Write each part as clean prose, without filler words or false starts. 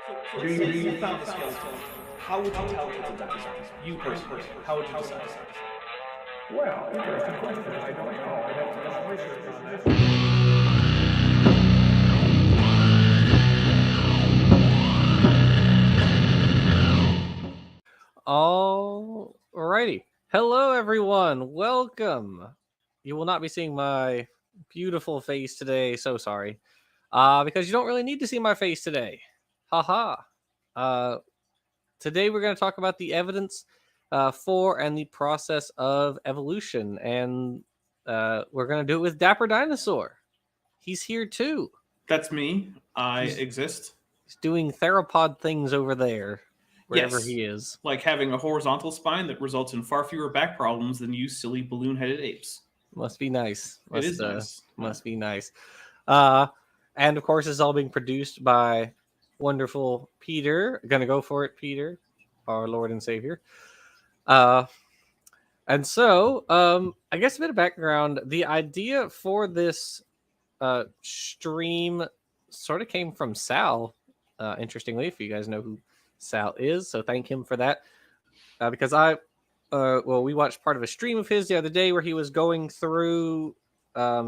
You found the skeleton. How would you calculate that design? You personally, how would you decide? Well, interesting question. I don't know. I'd have to do some research on that. Alrighty. Hello, everyone. Welcome. You will not be seeing my beautiful face today. So sorry. Because you don't really need to see my face today. Haha. Today we're going to talk about the evidence for and the process of evolution. And we're going to do it with Dapper Dinosaur. He's here too. That's me. I exist. He's doing theropod things over there. Wherever he is. Like having a horizontal spine that results in far fewer back problems than you silly balloon-headed apes. Must be nice. It is nice. Must be nice. And of course, it's all being produced by wonderful Peter. Gonna go for it, Peter, our Lord and Savior. And so, I guess a bit of background. The idea for this stream sort of came from Sal, interestingly, if you guys know who Sal is, so thank him for that. Because we watched part of a stream of his the other day where he was going through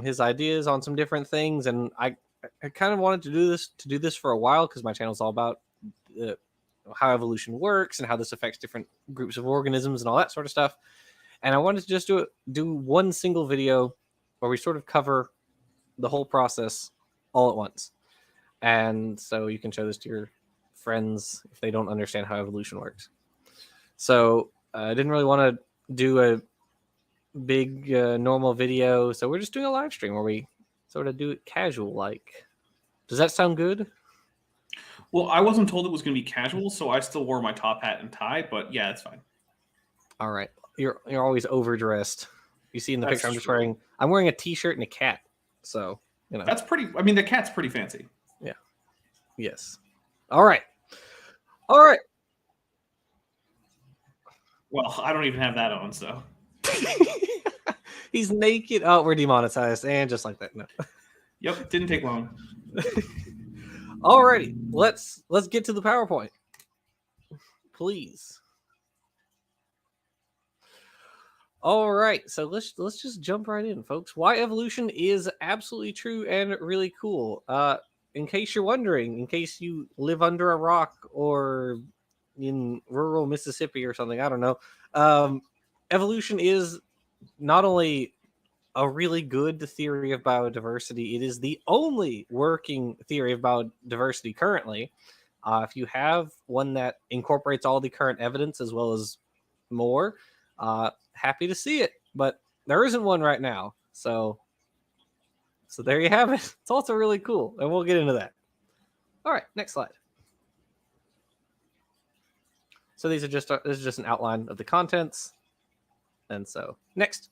his ideas on some different things, and I kind of wanted to do this for a while because my channel is all about how evolution works and how this affects different groups of organisms and all that sort of stuff. And I wanted to just do one single video where we sort of cover the whole process all at once, and so you can show this to your friends if they don't understand how evolution works. So I didn't really want to do a big normal video, so we're just doing a live stream where we sort of do it casual like. Does that sound good? Well, I wasn't told it was going to be casual, so I still wore my top hat and tie, but yeah, it's fine. All right. You're always overdressed. You see in the picture I'm wearing a t-shirt and a cat. So, you know. That's pretty, I mean, the cat's pretty fancy. Yeah. Yes. All right. Well, I don't even have that on, so. He's naked. Oh, we're demonetized. And just like that. No. Yep, didn't take long. Alrighty. Let's get to the PowerPoint. Please. All right. So let's just jump right in, folks. Why evolution is absolutely true and really cool. In case you're wondering, in case you live under a rock or in rural Mississippi or something, I don't know. Evolution is not only a really good theory of biodiversity, it is the only working theory of biodiversity currently. If you have one that incorporates all the current evidence as well as more, happy to see it. But there isn't one right now. So there you have it. It's also really cool, and we'll get into that. All right, next slide. So this is just an outline of the contents. And so next.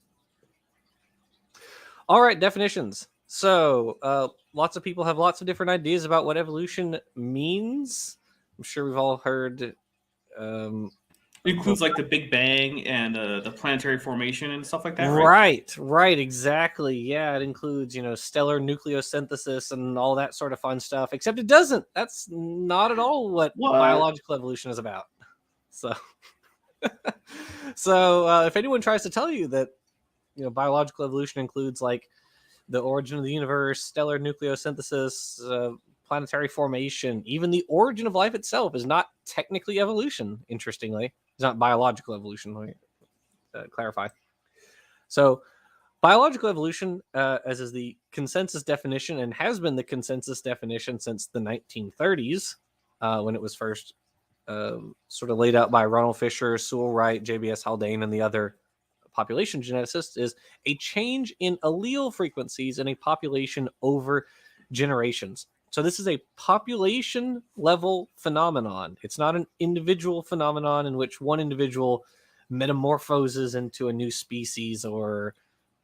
All right, definitions. So lots of people have lots of different ideas about what evolution means. I'm sure we've all heard. It includes like the Big Bang and the planetary formation and stuff like that, right, exactly. Yeah, it includes, stellar nucleosynthesis and all that sort of fun stuff, except it doesn't. That's not at all what biological evolution is about. So, if anyone tries to tell you that, biological evolution includes like the origin of the universe, stellar nucleosynthesis, planetary formation, even the origin of life itself is not technically evolution, interestingly. It's not biological evolution, let me clarify. So biological evolution, as is the consensus definition and has been the consensus definition since the 1930s, when it was first sort of laid out by Ronald Fisher, Sewell Wright, JBS Haldane, and the other population geneticists, is a change in allele frequencies in a population over generations. So this is a population level phenomenon. It's not an individual phenomenon in which one individual metamorphoses into a new species or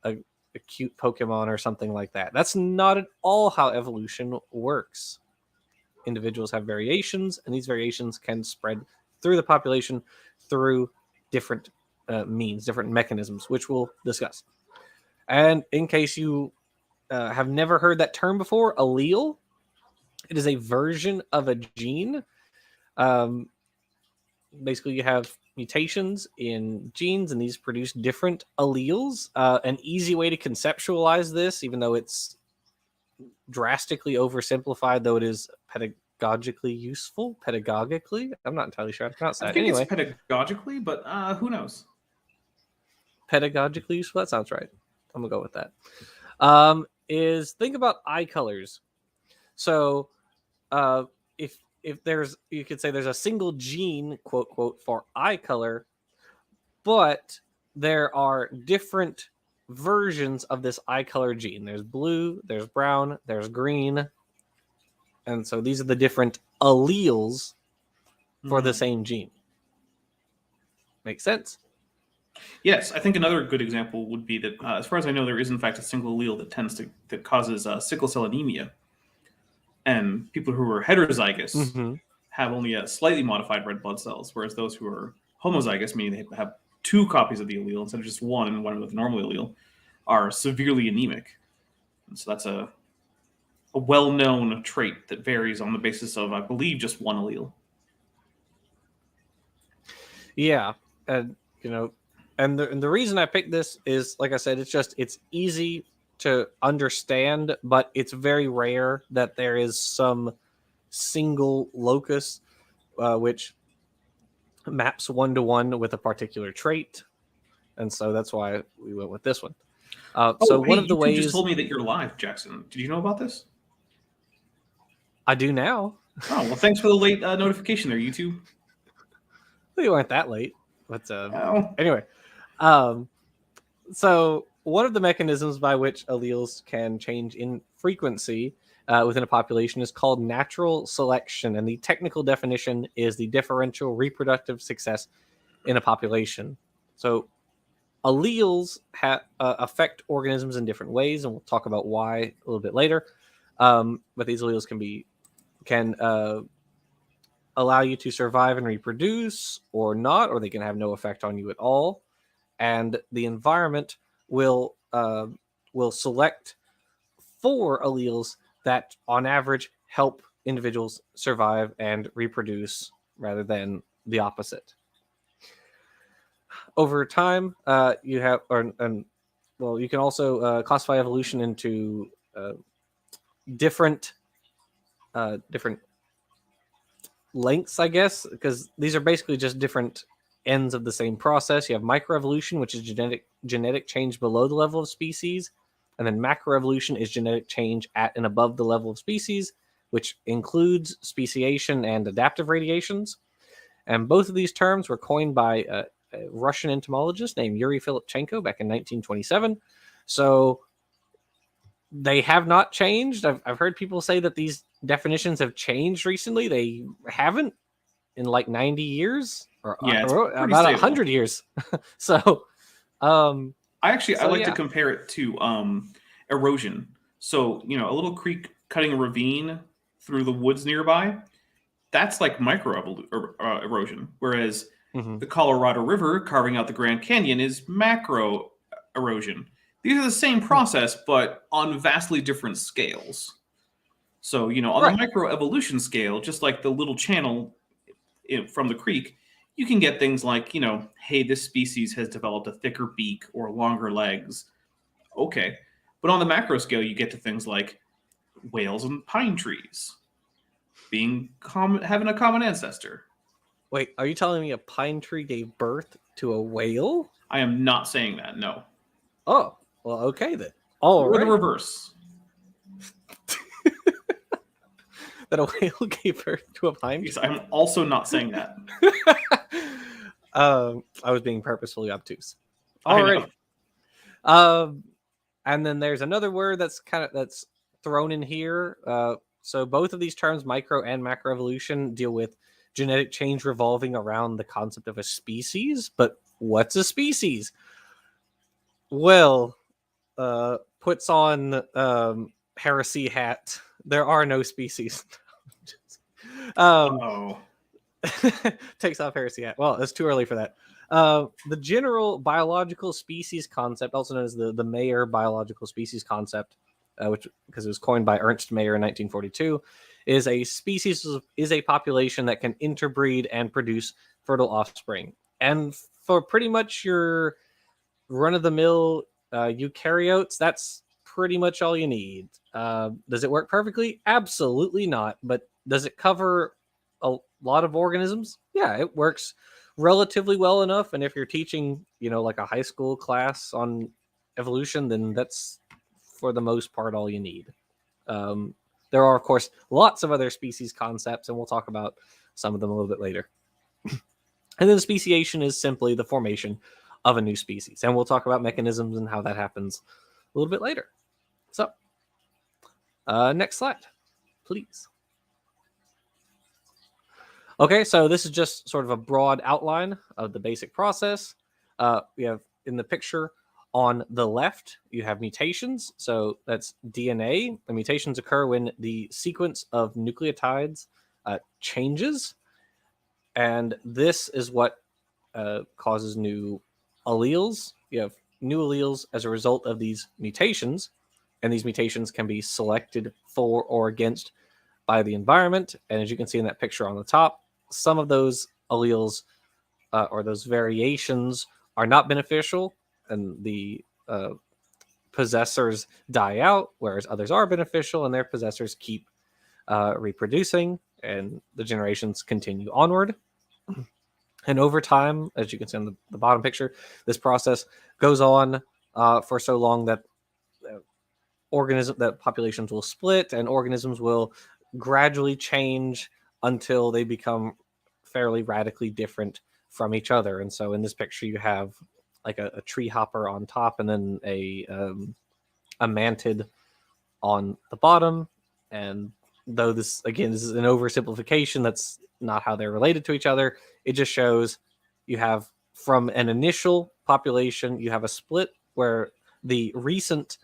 a cute Pokemon or something like that. That's not at all how evolution works. Individuals have variations, and these variations can spread through the population through different means, different mechanisms, which we'll discuss. And in case you have never heard that term before, allele, it is a version of a gene Basically, you have mutations in genes, and these produce different alleles. An easy way to conceptualize this, even though it's drastically oversimplified, though it is pedagogically useful. Pedagogically, I'm not entirely sure how to pronounce I that. think Anyway, it's pedagogically, but who knows? pedagogically useful. That sounds right. I'm gonna go with that. Is think about eye colors. So, if there's, you could say there's a single gene, quote quote, for eye color, but there are different versions of this eye color gene. There's blue, there's brown, there's green, and so these are the different alleles for the same gene. Makes sense? Yes, I think another good example would be that, as far as I know, there is in fact a single allele that causes sickle cell anemia, and people who are heterozygous have only a slightly modified red blood cells, whereas those who are homozygous, meaning they have 2 copies of the allele instead of just one, and one with a normal allele, are severely anemic. And so that's a well-known trait that varies on the basis of, I believe, just one allele. Yeah, and and the reason I picked this is, like I said, it's easy to understand, but it's very rare that there is some single locus which maps 1-to-1 with a particular trait, and so that's why we went with this one. So one of the ways, you just told me that you're live, Jackson. Did you know about this? I do now. Oh, well, thanks for the late notification there, YouTube. We weren't that late, but Oh. anyway. So one of the mechanisms by which alleles can change in frequency within a population is called natural selection, and the technical definition is the differential reproductive success in a population. So alleles affect organisms in different ways, and we'll talk about why a little bit later. But these alleles can allow you to survive and reproduce, or not, or they can have no effect on you at all. And the environment will select for alleles that, on average, help individuals survive and reproduce, rather than the opposite. Over time, you have, you can also classify evolution into different lengths, I guess, because these are basically just different ends of the same process. You have microevolution, which is genetic change below the level of species, and then macroevolution is genetic change at and above the level of species, which includes speciation and adaptive radiations. And both of these terms were coined by a Russian entomologist named Yuri Filipchenko back in 1927. So they have not changed. I've heard people say that these definitions have changed recently. They haven't in like 90 years or about 100 years. So I like to compare it to erosion. So, a little creek cutting a ravine through the woods nearby, that's like micro erosion, whereas the Colorado River carving out the Grand Canyon is macro erosion. These are the same process, but on vastly different scales. So, on the microevolution scale, just like the little channel from the creek, you can get things like, hey, this species has developed a thicker beak or longer legs. Okay. But on the macro scale, you get to things like whales and pine trees having a common ancestor. Wait, are you telling me a pine tree gave birth to a whale? I am not saying that, no. Oh, well, okay then. Or the reverse. That a whale gave birth to a pine tree? Yes, I'm also not saying that. I was being purposefully obtuse. Alright. And then there's another word that's thrown in here. So both of these terms, micro and macroevolution, deal with genetic change revolving around the concept of a species. But what's a species? Well, puts on heresy hat. There are no species. Takes off heresy hat. Well, it's too early for that. The general biological species concept, also known as the Mayer biological species concept, which because it was coined by Ernst Mayr in 1942, is a species is a population that can interbreed and produce fertile offspring. And for pretty much your run-of-the-mill eukaryotes, that's pretty much all you need. Does it work perfectly? Absolutely not. But does it cover a lot of organisms? Yeah, it works relatively well enough. And if you're teaching, like a high school class on evolution, then that's for the most part all you need. There are, of course, lots of other species concepts, and we'll talk about some of them a little bit later. And then speciation is simply the formation of a new species. And we'll talk about mechanisms and how that happens a little bit later. So, next slide, please. Okay, so this is just sort of a broad outline of the basic process. We have in the picture on the left, you have mutations. So that's DNA. The mutations occur when the sequence of nucleotides changes. And this is what causes new alleles. You have new alleles as a result of these mutations. And these mutations can be selected for or against by the environment. And as you can see in that picture on the top, some of those alleles or those variations are not beneficial, and the possessors die out, whereas others are beneficial and their possessors keep reproducing, and the generations continue onward. And over time, as you can see on the bottom picture, this process goes on for so long that populations will split and organisms will gradually change until they become fairly radically different from each other. And so in this picture, you have like a tree hopper on top, and then a mantid on the bottom. And though this is an oversimplification, that's not how they're related to each other. It just shows you have, from an initial population, you have a split where the recent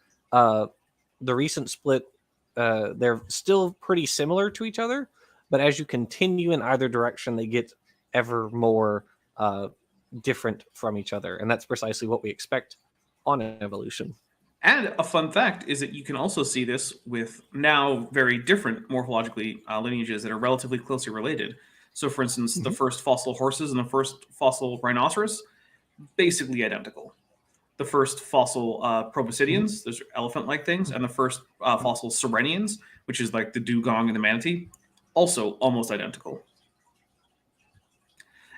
split, they're still pretty similar to each other, but as you continue in either direction, they get ever more different from each other. And that's precisely what we expect on evolution. And a fun fact is that you can also see this with now very different morphologically lineages that are relatively closely related. So, for instance, the first fossil horses and the first fossil rhinoceros, basically identical. The first fossil proboscideans, those are elephant-like things, and the first fossil sirenians, which is like the dugong and the manatee, also almost identical.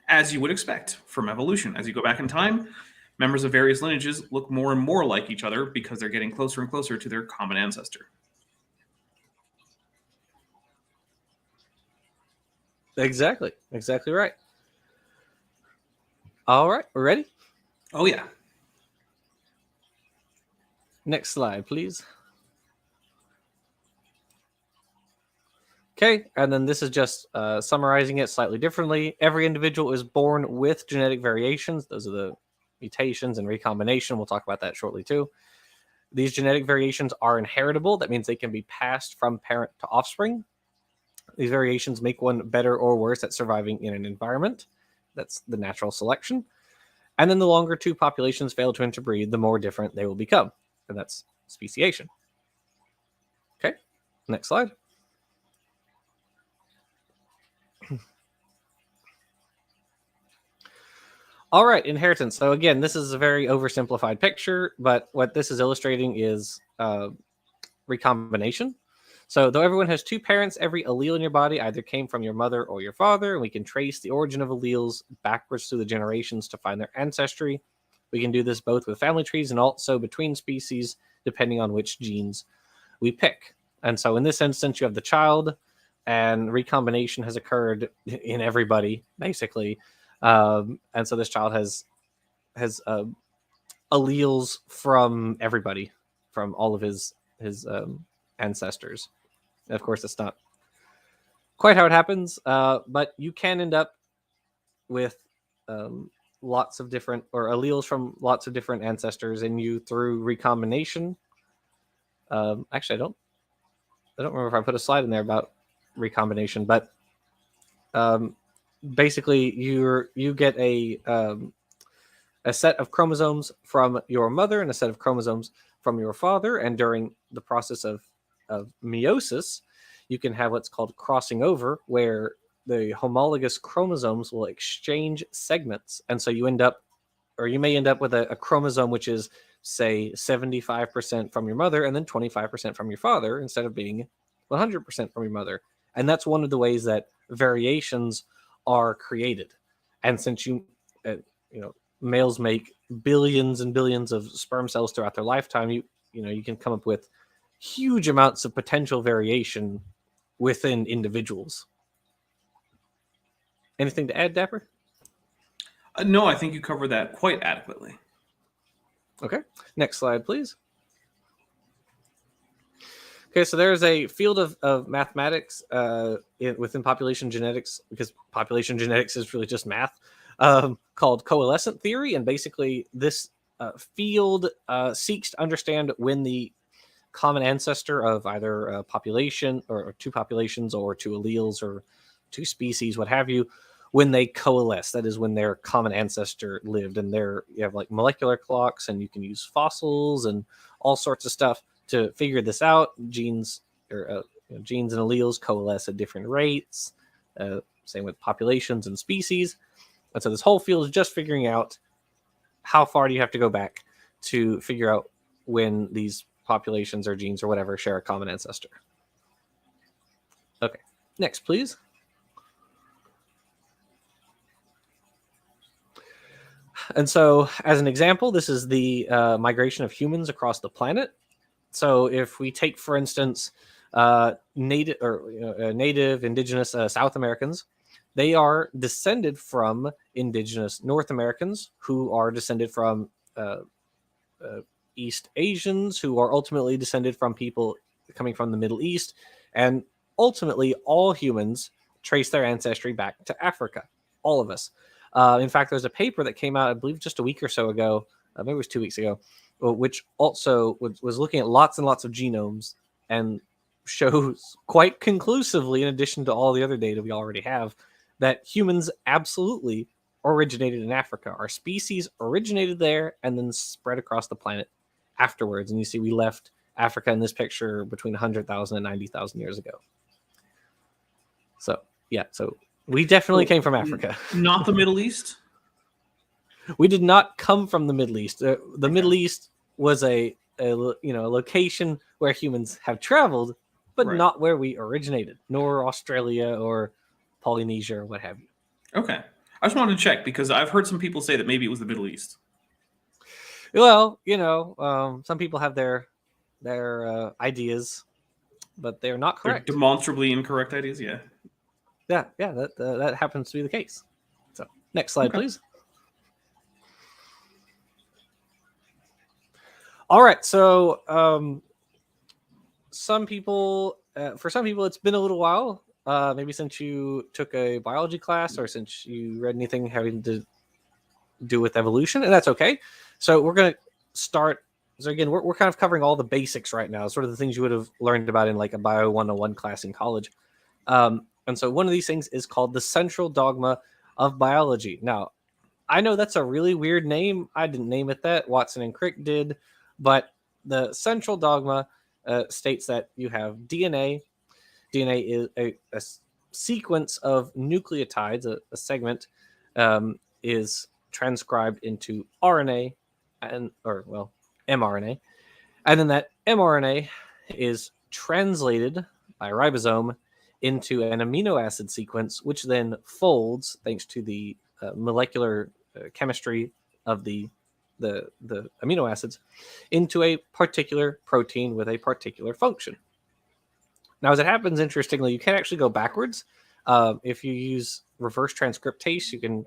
As you would expect from evolution. As you go back in time, members of various lineages look more and more like each other because they're getting closer and closer to their common ancestor. Exactly right. All right, we're ready? Oh, yeah. Next slide, please. Okay, and then this is just summarizing it slightly differently. Every individual is born with genetic variations. Those are the mutations and recombination. We'll talk about that shortly too. These genetic variations are inheritable. That means they can be passed from parent to offspring. These variations make one better or worse at surviving in an environment. That's the natural selection. And then the longer two populations fail to interbreed, the more different they will become. And that's speciation. Okay, next slide. All right, inheritance. So again, this is a very oversimplified picture, but what this is illustrating is recombination. So though everyone has two parents, every allele in your body either came from your mother or your father, and we can trace the origin of alleles backwards through the generations to find their ancestry. We can do this both with family trees and also between species, depending on which genes we pick. And so in this instance, you have the child, and recombination has occurred in everybody, basically. And so this child has alleles from everybody, from all of his ancestors. And of course, that's not quite how it happens, but you can end up with lots of different, or alleles from lots of different ancestors in you through recombination. Actually, I don't remember if I put a slide in there about recombination, but basically you get a set of chromosomes from your mother and a set of chromosomes from your father, and during the process of meiosis, you can have what's called crossing over, where the homologous chromosomes will exchange segments. And so you end up, or you may end up with a chromosome which is, say, 75% from your mother and then 25% from your father, instead of being 100% from your mother. And that's one of the ways that variations are created. And since males make billions and billions of sperm cells throughout their lifetime, you can come up with huge amounts of potential variation within individuals. Anything to add, Dapper? No, I think you covered that quite adequately. Okay, next slide, please. Okay, so there's a field of mathematics within population genetics, because population genetics is really just math, called coalescent theory. And basically, this field seeks to understand when the common ancestor of either a population or two populations or two alleles or two species, what have you, when they coalesce. That is when their common ancestor lived. And you have like molecular clocks, and you can use fossils and all sorts of stuff to figure this out. Genes and alleles coalesce at different rates. Same with populations and species. And so this whole field is just figuring out how far do you have to go back to figure out when these populations or genes or whatever share a common ancestor. Okay, next, please. And so, as an example, this is the migration of humans across the planet. So, if we take, for instance, native indigenous South Americans, they are descended from indigenous North Americans, who are descended from East Asians, who are ultimately descended from people coming from the Middle East, and ultimately all humans trace their ancestry back to Africa. All of us. In fact, there's a paper that came out, I believe, just a week or so ago, maybe it was 2 weeks ago, which also was looking at lots and lots of genomes and shows quite conclusively, in addition to all the other data we already have, that humans absolutely originated in Africa. Our species originated there and then spread across the planet afterwards. And you see we left Africa in this picture between 100,000 and 90,000 years ago. So, yeah, so we definitely came from Africa. Not the Middle East? We did not come from the Middle East. The Middle East was a location where humans have traveled, but not where we originated, nor Australia or Polynesia or what have you. Okay. I just wanted to check, because I've heard some people say that maybe it was the Middle East. Well, some people have their ideas, but they're not correct. They're demonstrably incorrect ideas, yeah. Yeah, that happens to be the case. So, next slide, please. All right, so for some people, it's been a little while. Maybe since you took a biology class or since you read anything having to do with evolution, and that's okay. So we're going to start. So again, we're kind of covering all the basics right now, sort of the things you would have learned about in like a Bio 101 class in college. And so one of these things is called the central dogma of biology. Now, I know that's a really weird name. I didn't name it that. Watson and Crick did. But the central dogma states that you have DNA. DNA is a sequence of nucleotides, a segment is transcribed into RNA mRNA. And then that mRNA is translated by a ribosome into an amino acid sequence, which then folds, thanks to the molecular chemistry of the amino acids, into a particular protein with a particular function. Now, as it happens, interestingly, you can actually go backwards. If you use reverse transcriptase, you can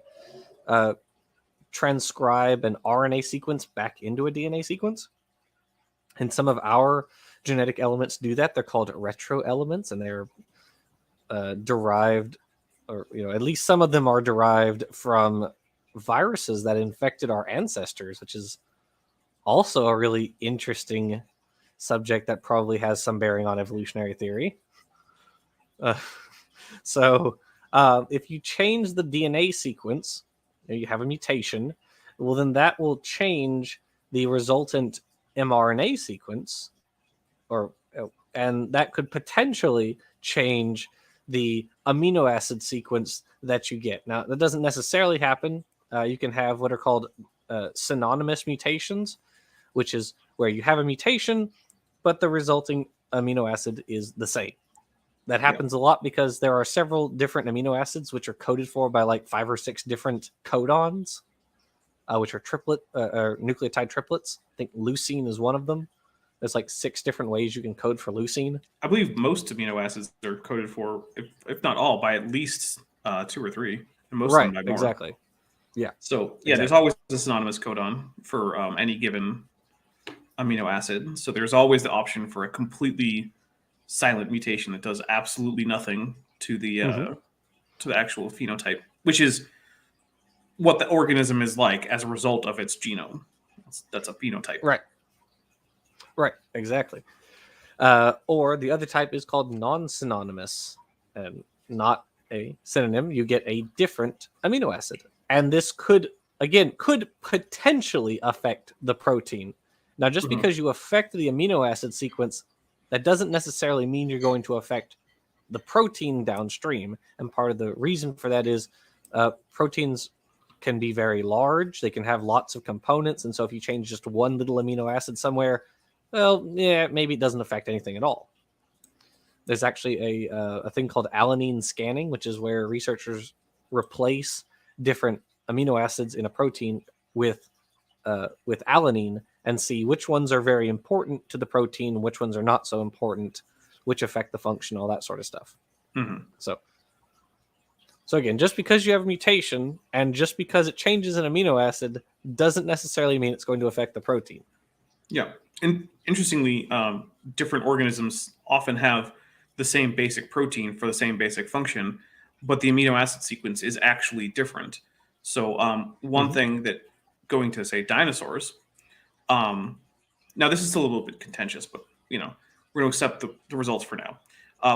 transcribe an RNA sequence back into a DNA sequence. And some of our genetic elements do that. They're called retro elements, and they're derived, or at least some of them are derived from viruses that infected our ancestors, which is also a really interesting subject that probably has some bearing on evolutionary theory. So if you change the DNA sequence, you have a mutation, well, then that will change the resultant mRNA sequence, and that could potentially change the amino acid sequence that you get. Now, that doesn't necessarily happen. You can have what are called synonymous mutations, which is where you have a mutation, but the resulting amino acid is the same. That happens a lot because there are several different amino acids which are coded for by like 5 or 6 different codons, which are nucleotide triplets. I think leucine is one of them. There's like 6 different ways you can code for leucine. I believe most amino acids are coded for, if not all, by at least 2 or 3, and most of them by more. Exactly. Yeah. So there's always a synonymous codon for any given amino acid. So there's always the option for a completely silent mutation that does absolutely nothing to the actual phenotype, which is what the organism is like as a result of its genome. That's a phenotype. Right, exactly. Or the other type is called non-synonymous, and not a synonym. You get a different amino acid, and this could potentially affect the protein. Now, just because you affect the amino acid sequence, that doesn't necessarily mean you're going to affect the protein downstream. And part of the reason for that is proteins can be very large. They can have lots of components. And so if you change just one little amino acid somewhere, well, yeah, maybe it doesn't affect anything at all. There's actually a thing called alanine scanning, which is where researchers replace different amino acids in a protein with alanine and see which ones are very important to the protein, which ones are not so important, which affect the function, all that sort of stuff. So again, just because you have a mutation and just because it changes an amino acid doesn't necessarily mean it's going to affect the protein. Yeah. And interestingly, different organisms often have the same basic protein for the same basic function, but the amino acid sequence is actually different. So one thing that, going to say dinosaurs, now this is still a little bit contentious, but we're going to accept the results for now.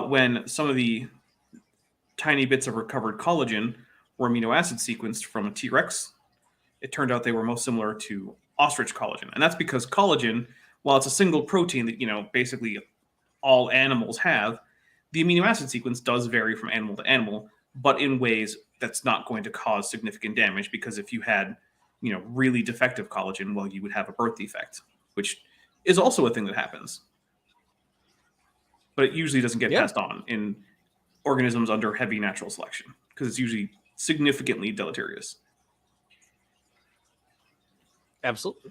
When some of the tiny bits of recovered collagen were amino acid sequenced from a T-Rex, it turned out they were most similar to ostrich collagen. And that's because collagen, while it's a single protein that, basically all animals have, the amino acid sequence does vary from animal to animal, but in ways that's not going to cause significant damage, because if you had, really defective collagen, well, you would have a birth defect, which is also a thing that happens. But it usually doesn't get passed on in organisms under heavy natural selection, because it's usually significantly deleterious. Absolutely.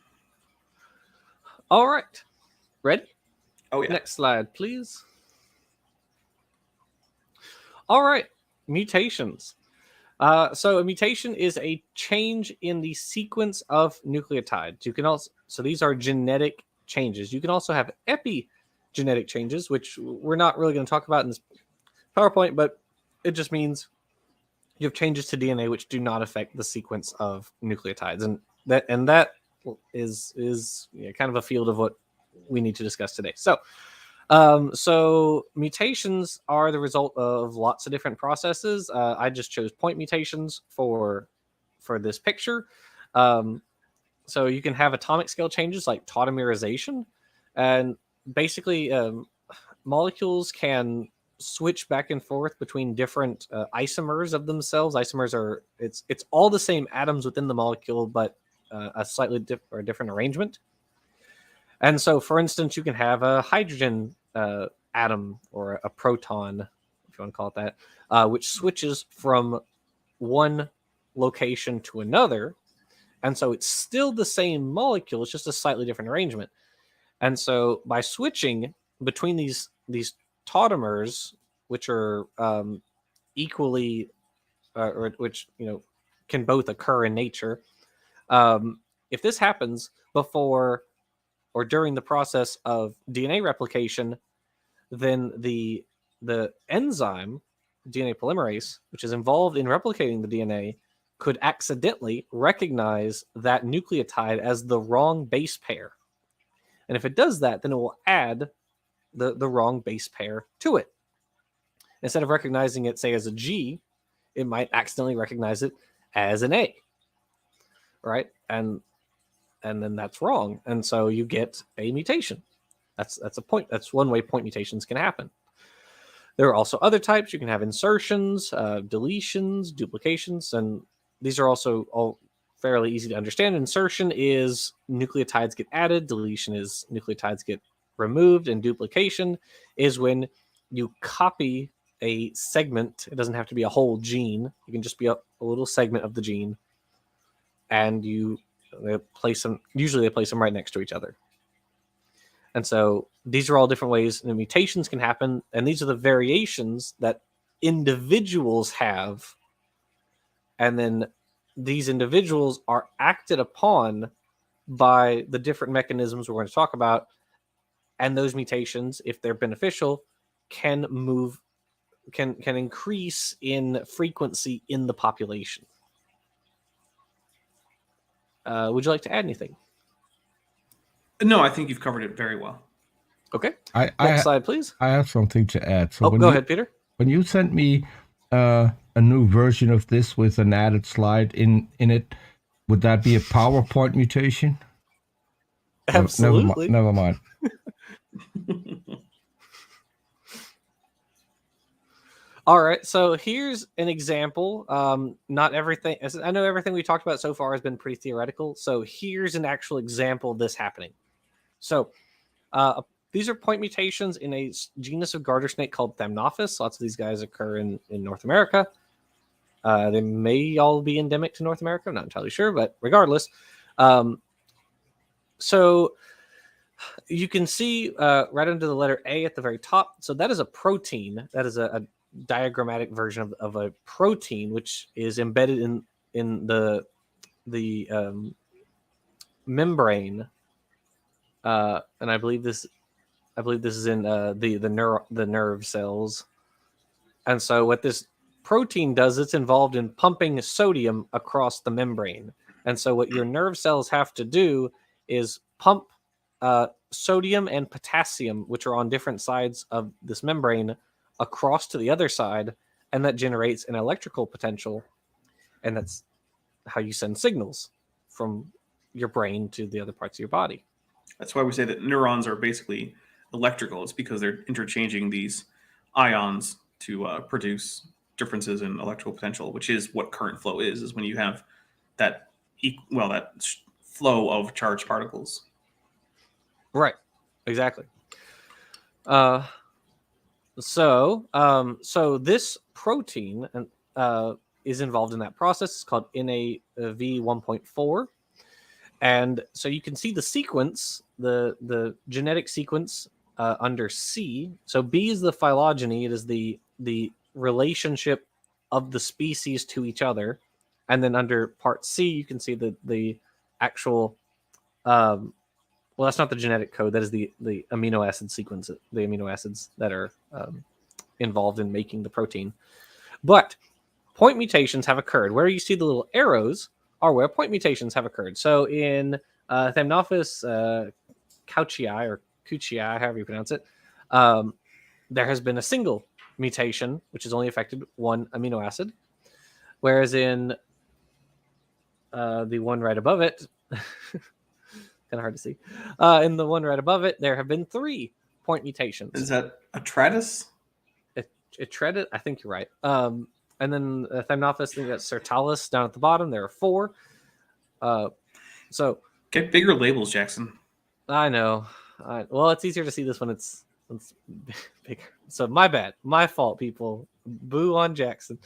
All right. Ready? Oh, yeah. Next slide, please. All right. Mutations. So a mutation is a change in the sequence of nucleotides. You can also, so these are genetic changes. You can also have epigenetic changes, which we're not really going to talk about in this PowerPoint, but it just means you have changes to DNA which do not affect the sequence of nucleotides, and that is kind of a field of what we need to discuss today. So mutations are the result of lots of different processes. I just chose point mutations for this picture. So you can have atomic scale changes like tautomerization, and basically molecules can switch back and forth between different isomers of themselves. Isomers are it's all the same atoms within the molecule, but a slightly different arrangement. And so, for instance, you can have a hydrogen atom or a proton, if you want to call it that, which switches from one location to another. And so it's still the same molecule, it's just a slightly different arrangement. And so by switching between these tautomers, which are equally, or which can both occur in nature, if this happens before or during the process of DNA replication, then the enzyme, DNA polymerase, which is involved in replicating the DNA, could accidentally recognize that nucleotide as the wrong base pair. And if it does that, then it will add the wrong base pair to it. Instead of recognizing it, say, as a G, it might accidentally recognize it as an A, right? And then that's wrong. And so you get a mutation. That's a point. That's one way point mutations can happen. There are also other types. You can have insertions, deletions, duplications, and these are also all fairly easy to understand. Insertion is nucleotides get added, deletion is nucleotides get removed, and duplication is when you copy a segment. It doesn't have to be a whole gene. It can just be a little segment of the gene, and they place them. Usually, they place them right next to each other. And so these are all different ways the mutations can happen, and these are the variations that individuals have, and then these individuals are acted upon by the different mechanisms we're going to talk about, and those mutations, if they're beneficial, can increase in frequency in the population. Would you like to add anything? No, I think you've covered it very well. Okay. Next slide, please. I have something to add. So go ahead, Peter. When you sent me a new version of this with an added slide in it, would that be a PowerPoint mutation? Absolutely. Never mind. All right, so here's an example. Not everything, I know everything we talked about so far has been pretty theoretical. So here's an actual example of this happening. So these are point mutations in a genus of garter snake called Thamnophis. Lots of these guys occur in North America. They may all be endemic to North America. I'm not entirely sure, but regardless. So you can see right under the letter A at the very top. So that is a protein. That is a diagrammatic version of a protein, which is embedded in the membrane. And I believe this is in the nerve cells. And so what this protein does, it's involved in pumping sodium across the membrane. And so what your nerve cells have to do is pump sodium and potassium, which are on different sides of this membrane, across to the other side, and that generates an electrical potential, and that's how you send signals from your brain to the other parts of your body. That's why we say that neurons are basically electrical. It's because they're interchanging these ions to produce differences in electrical potential, which is what current flow is when you have that flow of charged particles. Right. Exactly. So this protein is involved in that process. It's called NAV1.4. And so you can see the sequence, the genetic sequence under C. So B is the phylogeny. It is the relationship of the species to each other. And then under part C, you can see the actual, well, that's not the genetic code. That is the amino acid sequence, the amino acids that are involved in making the protein. But point mutations have occurred. Where you see the little arrows are where point mutations have occurred. So in Thamnophis couchii, or couchii, however you pronounce it, there has been a single mutation, which has only affected one amino acid. Whereas in the one right above it, kind of hard to see. In the one right above it, there have been 3 point mutations. Is that a Atratus? Atretus? I think you're right. And then Thamnophis, I think that's Sertalis down at the bottom. There are 4. So Get bigger labels, Jackson. I know. Well, it's easier to see this when it's bigger. So my bad. My fault, people. Boo on Jackson.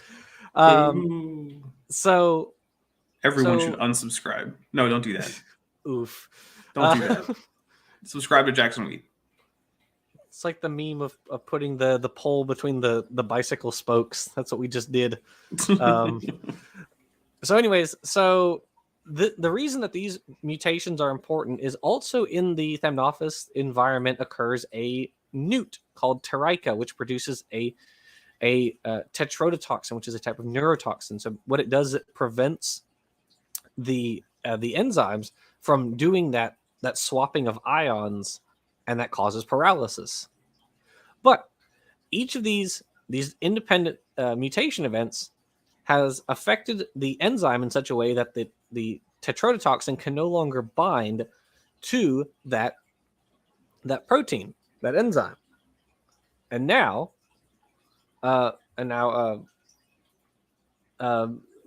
So everyone should unsubscribe. No, don't do that. Oof. Don't do that. Subscribe to Jackson Wheat. It's like the meme of putting the pole between the bicycle spokes. That's what we just did. So anyways, so the reason that these mutations are important is also in the Thamnophis environment occurs a newt called Pterica, which produces a tetrodotoxin, which is a type of neurotoxin. So what it does, it prevents the enzymes from doing that swapping of ions, and that causes paralysis. But each of these independent mutation events has affected the enzyme in such a way that the tetrodotoxin can no longer bind to that protein, that enzyme. And now and now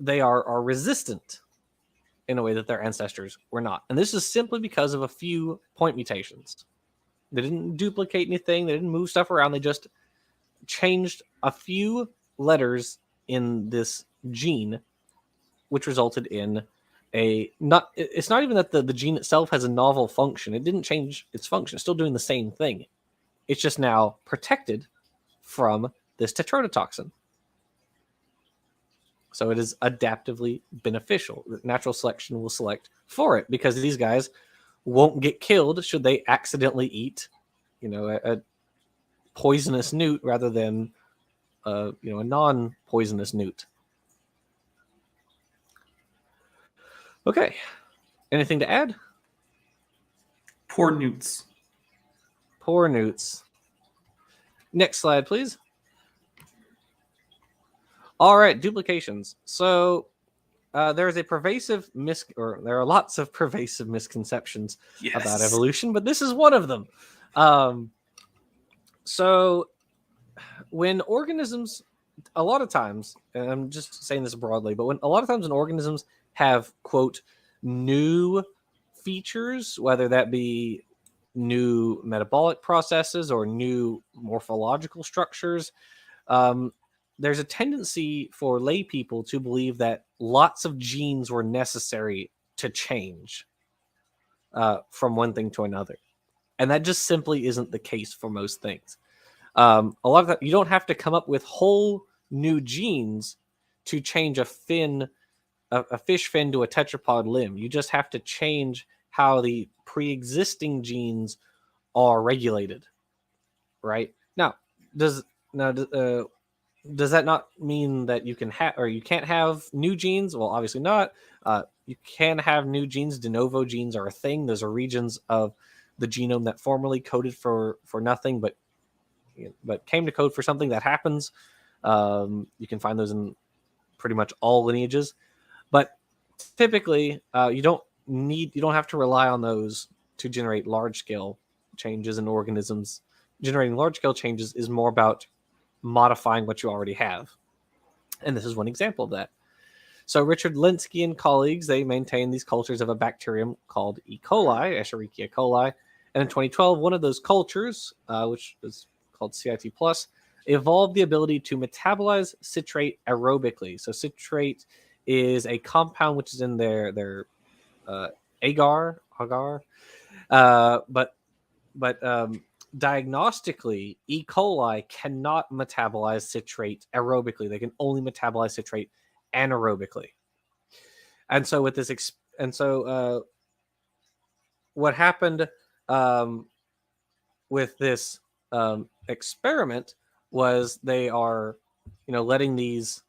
they are resistant in a way that their ancestors were not. And this is simply because of a few point mutations. They didn't duplicate anything. They didn't move stuff around. They just changed a few letters in this gene, which resulted in it's not even that the gene itself has a novel function. It didn't change its function. It's still doing the same thing. It's just now protected from this tetrodotoxin. So it is adaptively beneficial. Natural selection will select for it because these guys won't get killed should they accidentally eat, a poisonous newt rather than, a non-poisonous newt. Okay. Anything to add? Poor newts. Poor newts. Next slide, please. All right, duplications. So there is a pervasive there are lots of pervasive misconceptions about evolution, but this is one of them. So when organisms, a lot of times, and I'm just saying this broadly, but when a lot of times when organisms have, quote, new features, whether that be new metabolic processes or new morphological structures, there's a tendency for lay people to believe that lots of genes were necessary to change from one thing to another. And that just simply isn't the case for most things. A lot of that, you don't have to come up with whole new genes to change a fish fin to a tetrapod limb. You just have to change how the pre-existing genes are regulated, right? Now, does that not mean that you can have or you can't have new genes? Well, obviously not. You can have new genes. De novo genes are a thing. Those are regions of the genome that formerly coded for nothing, but came to code for something that happens. You can find those in pretty much all lineages, but typically you don't have to rely on those to generate large scale changes in organisms. Generating large scale changes is more about modifying what you already have. And this is one example of that. So Richard Linsky and colleagues, they maintain these cultures of a bacterium called E. coli, Escherichia coli. And in 2012, one of those cultures, which is called CIT+, evolved the ability to metabolize citrate aerobically. So citrate is a compound which is in their agar, but diagnostically, E. coli cannot metabolize citrate aerobically. They can only metabolize citrate anaerobically. And so with this, what happened with this experiment was they are, letting these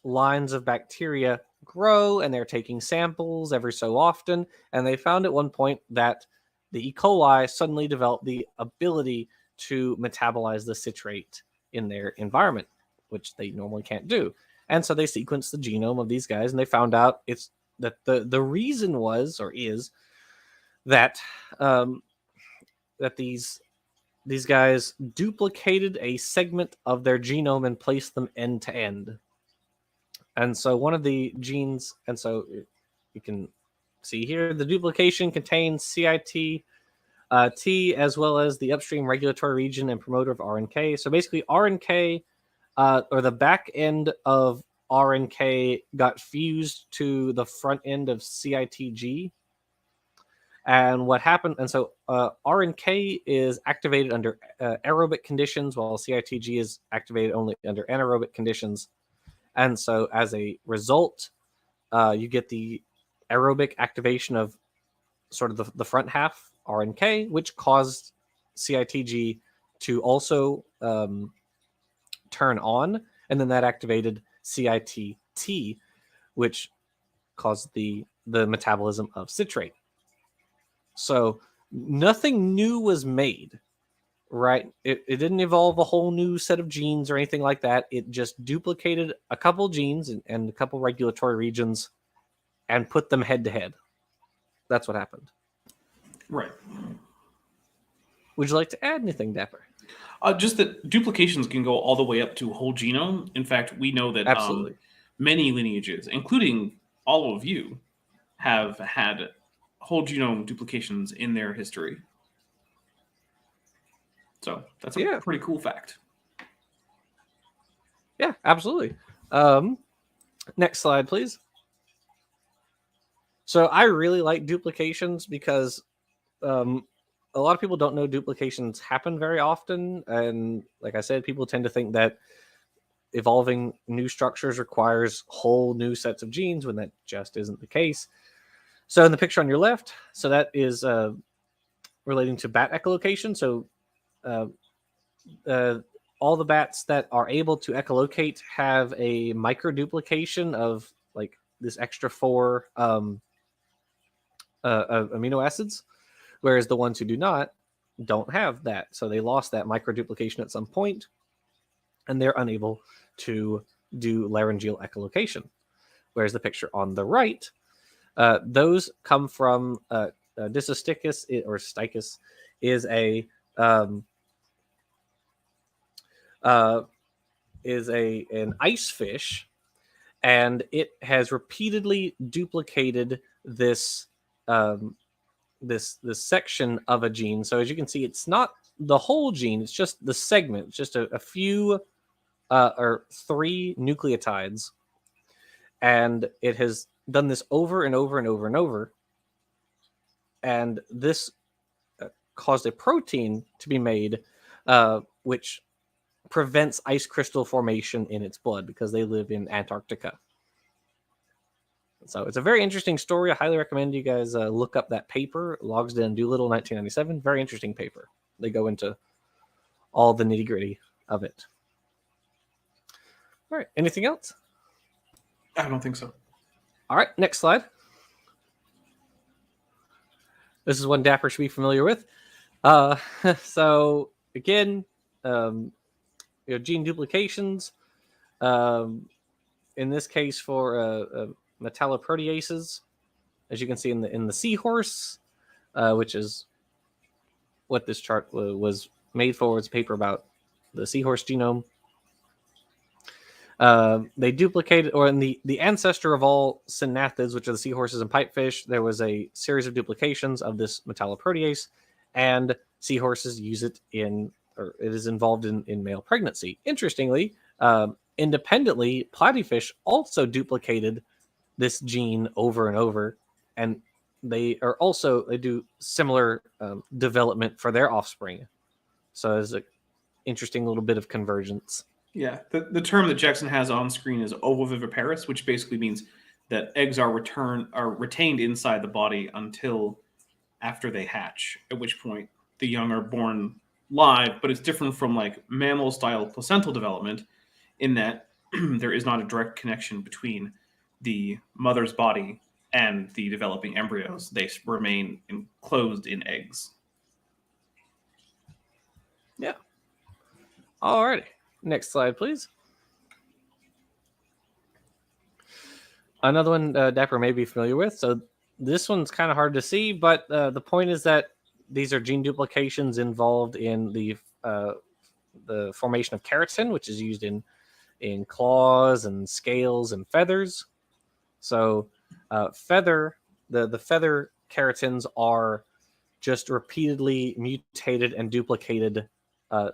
lines of bacteria grow, and they're taking samples every so often, and they found at one point that the E. coli suddenly developed the ability to metabolize the citrate in their environment, which they normally can't do. And so they sequenced the genome of these guys, and they found out that the reason was or is that that these guys duplicated a segment of their genome and placed them end to end. And so one of the genes, and so you can see here, the duplication contains CIT T as well as the upstream regulatory region and promoter of RNK. So basically RNK or the back end of RNK got fused to the front end of CITG. And what happened, and so RNK is activated under aerobic conditions, while CITG is activated only under anaerobic conditions. And so as a result, you get the aerobic activation of sort of the front half, RNK, which caused CITG to also turn on. And then that activated CITT, which caused the metabolism of citrate. So nothing new was made, right? It didn't evolve a whole new set of genes or anything like that. It just duplicated a couple genes and a couple regulatory regions and put them head to head. That's what happened. Right. Would you like to add anything, Dapper? Just that duplications can go all the way up to whole genome. In fact, we know that Absolutely. many lineages, including all of you, have had whole genome duplications in their history. So that's a pretty cool fact. Yeah, absolutely. Next slide, please. So I really like duplications because a lot of people don't know duplications happen very often. And like I said, people tend to think that evolving new structures requires whole new sets of genes when that just isn't the case. So in the picture on your left, so that is relating to bat echolocation. So all the bats that are able to echolocate have a microduplication of like this extra 4 amino acids, whereas the ones who do not don't have that. So they lost that microduplication at some point, and they're unable to do laryngeal echolocation. Whereas the picture on the right, those come from Dysosticus or Sticus is an ice fish, and it has repeatedly duplicated this this section of a gene. So as you can see, it's not the whole gene; it's just the segment, just a few or 3 nucleotides, and it has done this over and over and over and over. And this caused a protein to be made, which prevents ice crystal formation in its blood because they live in Antarctica. So it's a very interesting story. I highly recommend you guys look up that paper, Logsden and Doolittle, 1997. Very interesting paper. They go into all the nitty gritty of it. All right. Anything else? I don't think so. All right. Next slide. This is one Dapper should be familiar with. So again, gene duplications. In this case, for metalloproteases, as you can see in the seahorse, which is what this chart was made for. It's a paper about the seahorse genome. They duplicated, or in the ancestor of all syngnathids, which are the seahorses and pipefish, there was a series of duplications of this metalloprotease, and seahorses use it it is involved in male pregnancy. Interestingly, independently, platyfish also duplicated this gene over and over, and they do similar development for their offspring. So there's an interesting little bit of convergence. Yeah, the term that Jackson has on screen is ovoviviparous, which basically means that eggs are retained inside the body until after they hatch, at which point the young are born live. But it's different from like mammal-style placental development in that there is not a direct connection between the mother's body and the developing embryos. They remain enclosed in eggs. Yeah. Alrighty. Next slide, please. Another one Dapper may be familiar with. So this one's kind of hard to see, but the point is that these are gene duplications involved in the formation of keratin, which is used in claws and scales and feathers. So the feather keratins are just repeatedly mutated and duplicated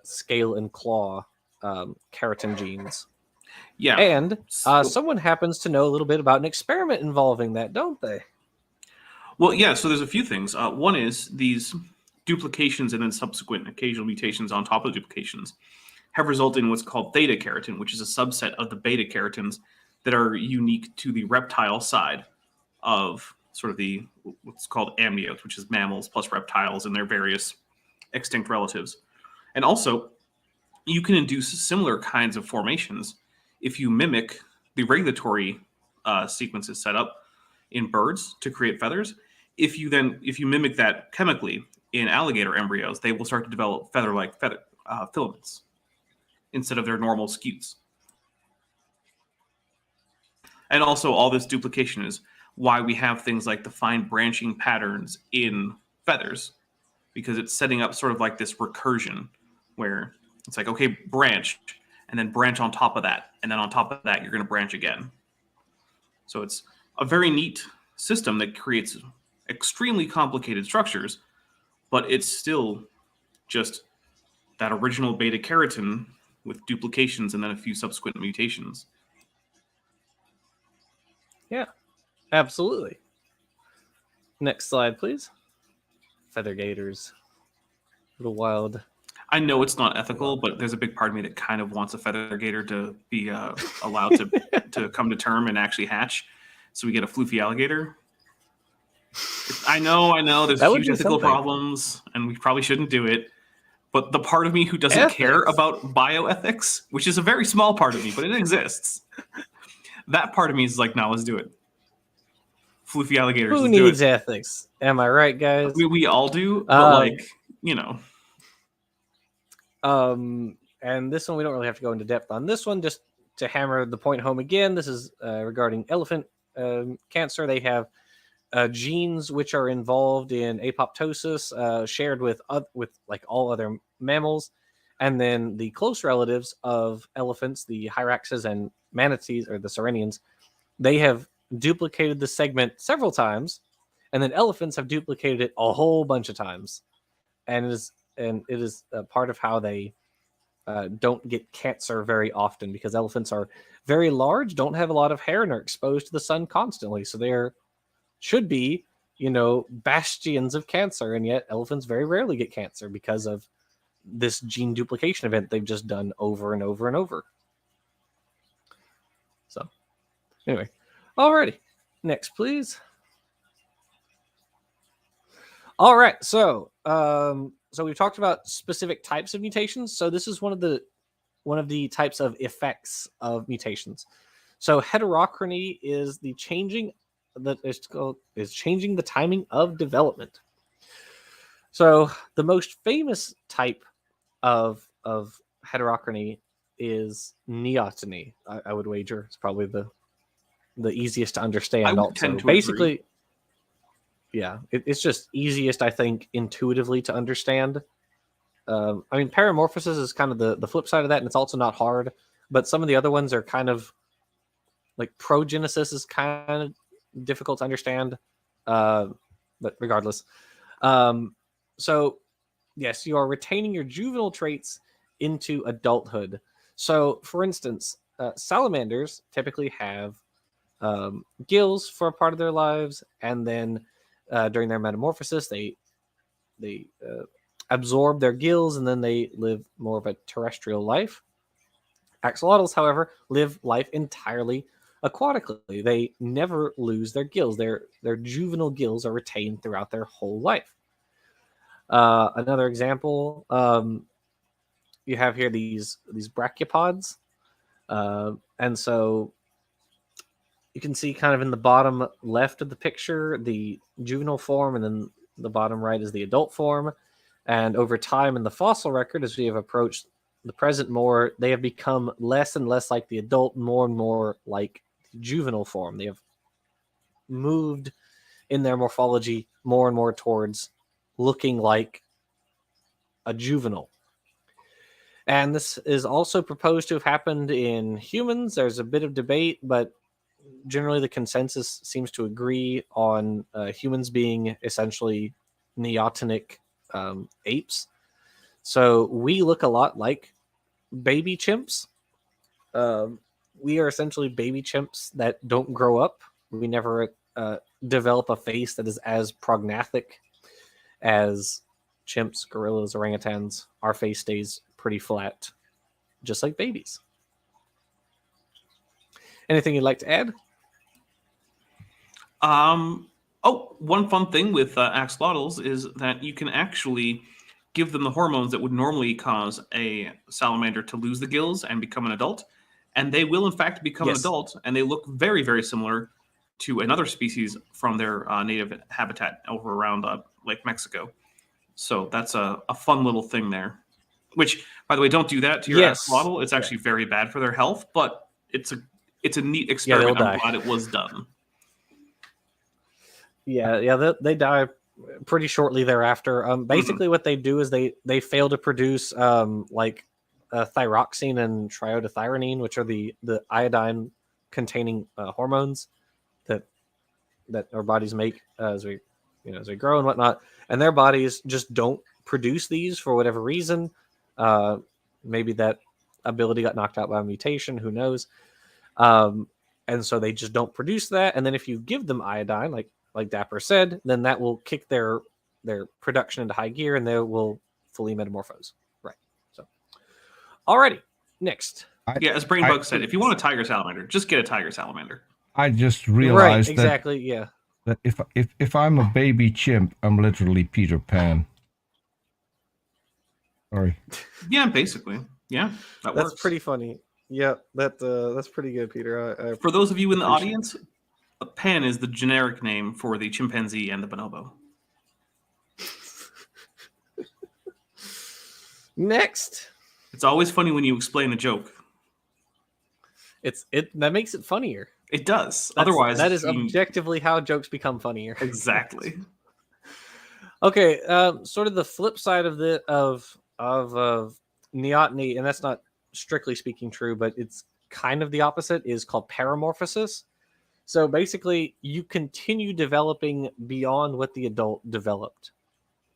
scale and claw keratin genes. Yeah. And someone happens to know a little bit about an experiment involving that, don't they? Well, yeah, so there's a few things. One is these duplications and then subsequent occasional mutations on top of duplications have resulted in what's called theta keratin, which is a subset of the beta keratins that are unique to the reptile side of sort of the what's called amniotes, which is mammals plus reptiles and their various extinct relatives. And also, you can induce similar kinds of formations if you mimic the regulatory sequences set up in birds to create feathers. If you mimic that chemically in alligator embryos, they will start to develop feather-like filaments instead of their normal scutes. And also, all this duplication is why we have things like the fine branching patterns in feathers, because it's setting up sort of like this recursion where It's like, okay, branch, and then branch on top of that, and then on top of that, you're going to branch again. So it's a very neat system that creates extremely complicated structures, but it's still just that original beta keratin with duplications and then a few subsequent mutations. Yeah, absolutely. Next slide, please. Feather gators. A little wild. I know it's not ethical, but there's a big part of me that kind of wants a feather gator to be allowed to come to term and actually hatch, so we get a floofy alligator. I know. There's huge ethical problems, and we probably shouldn't do it. But the part of me who doesn't care about bioethics, which is a very small part of me, but it exists, that part of me is like, no, let's do it. Floofy alligators. Who needs ethics? Am I right, guys? We all do, but And this one, we don't really have to go into depth on this one. Just to hammer the point home again, this is regarding elephant cancer. They have genes which are involved in apoptosis, shared with like all other mammals, and then the close relatives of elephants, the hyraxes and manatees, or the saurians, they have duplicated the segment several times, and then elephants have duplicated it a whole bunch of times, and it is a part of how they don't get cancer very often, because elephants are very large, don't have a lot of hair, and are exposed to the sun constantly, so they're should be, bastions of cancer, and yet elephants very rarely get cancer because of this gene duplication event they've just done over and over and over. So, anyway, alrighty, next, please. All right, so we've talked about specific types of mutations. So this is one of the types of effects of mutations. So heterochrony is the changing the timing of development. So the most famous type of heterochrony is neoteny. I would wager it's probably the easiest to understand. Also, basically, agree. Yeah, it's just easiest, I think, intuitively to understand. Paramorphosis is kind of the flip side of that, and it's also not hard. But some of the other ones are kind of like progenesis is kind of difficult to understand. But regardless, so yes, you are retaining your juvenile traits into adulthood. So, for instance, salamanders typically have gills for a part of their lives, and then during their metamorphosis, they absorb their gills, and then they live more of a terrestrial life. Axolotls, however, live life entirely aquatically. They never lose their gills. Their juvenile gills are retained throughout their whole life. Another example, you have here these brachiopods, and so you can see kind of in the bottom left of the picture the juvenile form, and then the bottom right is the adult form. And over time in the fossil record, as we have approached the present more, they have become less and less like the adult, more and more like the juvenile form. They have moved in their morphology more and more towards looking like a juvenile. And this is also proposed to have happened in humans. There's a bit of debate, but generally the consensus seems to agree on humans being essentially neotenic apes. So we look a lot like baby chimps. We are essentially baby chimps that don't grow up. We never develop a face that is as prognathic as chimps, gorillas, orangutans. Our face stays pretty flat, just like babies. Anything you'd like to add? One fun thing with axolotls is that you can actually give them the hormones that would normally cause a salamander to lose the gills and become an adult, and they will in fact become an adult, and they look very, very similar to another species from their native habitat over around Lake Mexico. So that's a fun little thing there. Which, by the way, don't do that to your axolotl. It's actually very bad for their health, but it's a neat experiment. I'm glad it was done. Yeah, they die pretty shortly thereafter. Basically, what they do is they fail to produce like thyroxine and triiodothyronine, which are the iodine containing hormones that our bodies make as we grow and whatnot, and their bodies just don't produce these for whatever reason. Maybe that ability got knocked out by a mutation, who knows. And so they just don't produce that. And then if you give them iodine, like Dapper said, then that will kick their production into high gear, and they will fully metamorphose. Right. So, alrighty, next. As Brainbug said, if you want a tiger salamander, just get a tiger salamander. I just realized exactly, yeah. that if I'm a baby chimp, I'm literally Peter Pan. Sorry. Yeah, basically. Yeah, that's works. Pretty funny. Yeah, that's pretty good, Peter. For those of you in the audience, a pan is the generic name for the chimpanzee and the bonobo. Next. It's always funny when you explain a joke. That makes it funnier. It does. Otherwise, that is objectively how jokes become funnier. Exactly. Okay, sort of the flip side of neoteny, and that's not strictly speaking true, but it's kind of the opposite, is called paramorphosis. So basically, you continue developing beyond what the adult developed.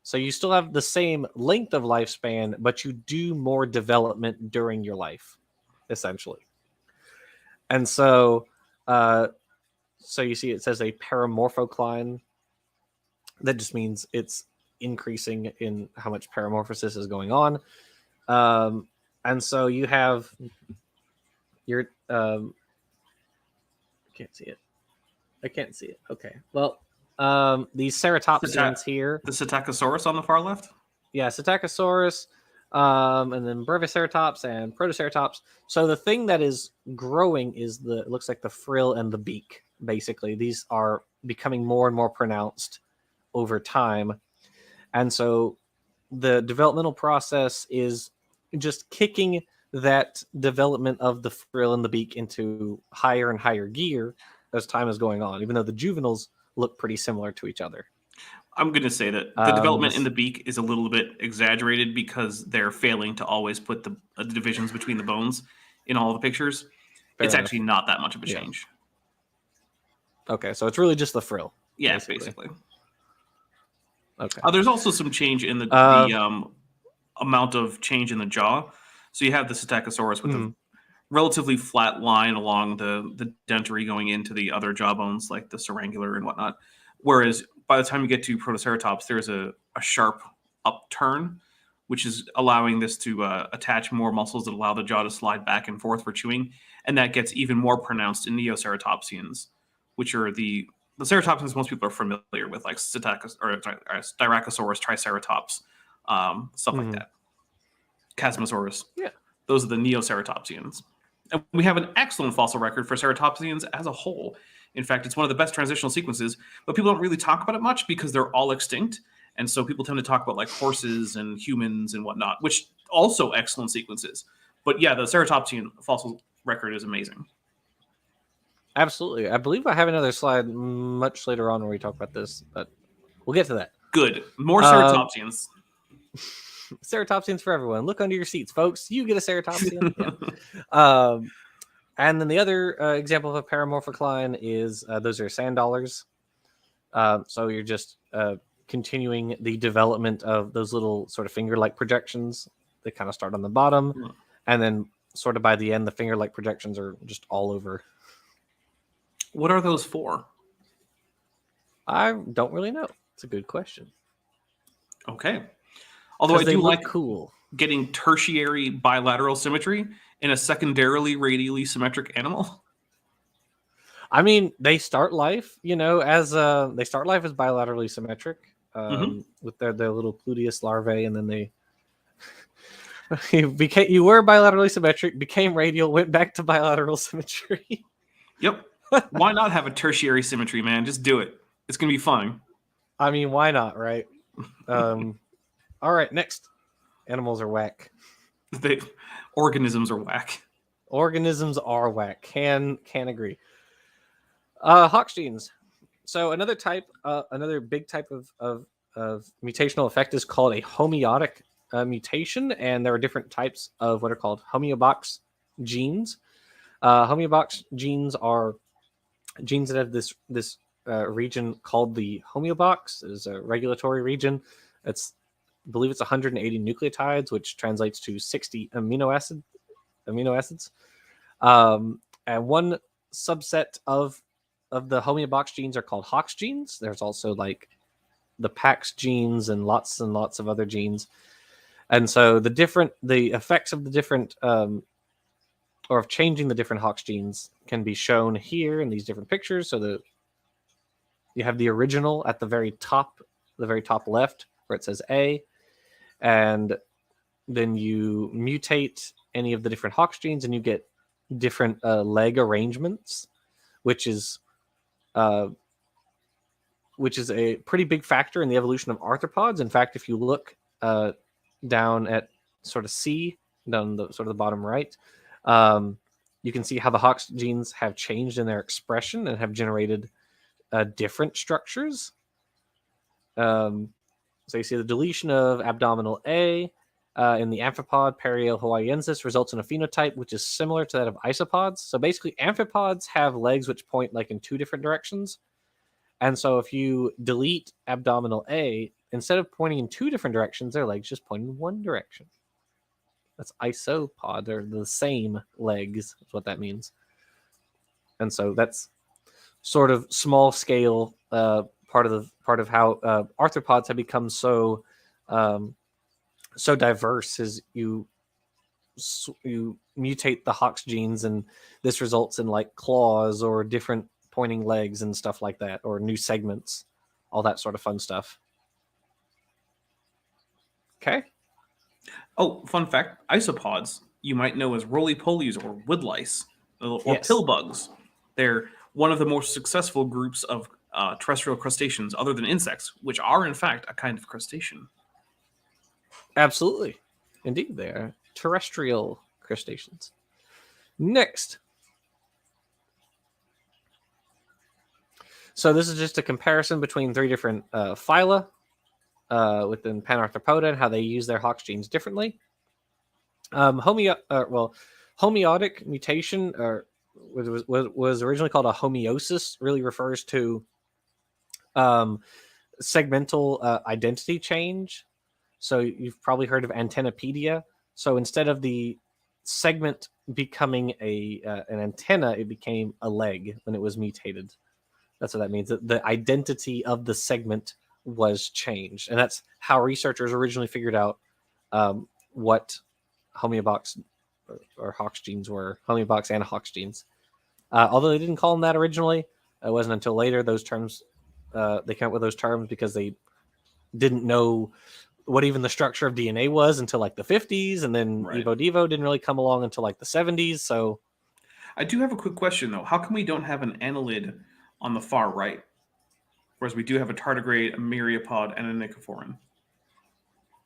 So you still have the same length of lifespan, but you do more development during your life, essentially. And so you see it says a paramorphocline. That just means it's increasing in how much paramorphosis is going on. And so you have your I can't see it. Okay. Well, these ceratopsians here. The Psittacosaurus on the far left? Yeah, Psittacosaurus, and then Breviceratops and Protoceratops. So the thing that is growing is it looks like the frill and the beak, basically. These are becoming more and more pronounced over time. And so the developmental process is just kicking that development of the frill and the beak into higher and higher gear as time is going on, even though the juveniles look pretty similar to each other. I'm going to say that the development in the beak is a little bit exaggerated because they're failing to always put the divisions between the bones in all the pictures. It's actually not that much of a change. Okay, so it's really just the frill. Yeah, basically. Okay. There's also some change in the amount of change in the jaw. So you have the Psittacosaurus with a relatively flat line along the dentary going into the other jaw bones, like the syrangular and whatnot. Whereas by the time you get to Protoceratops, there's a sharp upturn, which is allowing this to attach more muscles that allow the jaw to slide back and forth for chewing. And that gets even more pronounced in Neoceratopsians, which are the ceratopsians most people are familiar with, like Styracosaurus, Triceratops, stuff like that. Chasmosaurus. Yeah. Those are the Neoceratopsians. And we have an excellent fossil record for ceratopsians as a whole. In fact, it's one of the best transitional sequences, but people don't really talk about it much because they're all extinct. And so people tend to talk about like horses and humans and whatnot, which also excellent sequences. But yeah, the ceratopsian fossil record is amazing. Absolutely. I believe I have another slide much later on where we talk about this, but we'll get to that. Good. More ceratopsians. Ceratopsians for everyone. Look under your seats, folks. You get a ceratopsian. Yeah. And then the other example of a paramorphocline is those are sand dollars. So you're just continuing the development of those little sort of finger-like projections. They kind of start on the bottom, and then sort of by the end, the finger-like projections are just all over. What are those for? I don't really know. It's a good question. Okay. Although I do like cool getting tertiary bilateral symmetry in a secondarily radially symmetric animal. I mean, they start life, as bilaterally symmetric with their little Pluteus larvae, and then they you were bilaterally symmetric, became radial, went back to bilateral symmetry. Yep. Why not have a tertiary symmetry, man? Just do it. It's gonna be fun. I mean, why not, right? All right, next. Animals are whack. Organisms are whack. Organisms are whack. Can agree. Hochsteins. So another big type of mutational effect is called a homeotic mutation, and there are different types of what are called homeobox genes. Homeobox genes are genes that have this region called the homeobox. It is a regulatory region. I believe it's 180 nucleotides, which translates to 60 amino acids. And one subset of the homeobox genes are called Hox genes. There's also like the Pax genes and lots of other genes. And so the effects of the different or of changing the different Hox genes can be shown here in these different pictures. So you have the original at the very top left, where it says A, and then you mutate any of the different Hox genes, and you get different leg arrangements, which is a pretty big factor in the evolution of arthropods. In fact, if you look down at sort of C, down the sort of the bottom right, you can see how the Hox genes have changed in their expression and have generated different structures. So you see the deletion of abdominal A in the amphipod Periel hawaiiensis results in a phenotype which is similar to that of isopods. So basically, amphipods have legs which point like in two different directions. And so if you delete abdominal A, instead of pointing in two different directions, their legs just point in one direction. That's isopod. They're the same legs, is what that means. And so that's sort of small scale part of how arthropods have become so diverse. Is you mutate the Hox genes, and this results in like claws or different pointing legs and stuff like that, or new segments, all that sort of fun stuff. Okay. Oh, fun fact, isopods you might know as roly-polies or woodlice or Yes. pill bugs. They're one of the most successful groups of terrestrial crustaceans other than insects, which are in fact a kind of crustacean. Absolutely. Indeed, they are terrestrial crustaceans. Next. So this is just a comparison between three different phyla within Panarthropoda and how they use their Hox genes differently. Homeotic mutation, or was originally called a homeosis, really refers to segmental identity change. So you've probably heard of antennapedia. So instead of the segment becoming an antenna, it became a leg when it was mutated. That's what that means. The identity of the segment was changed. And that's how researchers originally figured out what homeobox or Hox genes were, homeobox and Hox genes. Although they didn't call them that originally, it wasn't until later those terms, they came up with those terms because they didn't know what even the structure of DNA was until like the 50s. And then Right. Evo Devo didn't really come along until like the 70s. So I do have a quick question though. How come we don't have an annelid on the far right, whereas we do have a tardigrade, a myriapod, and a nicophorin?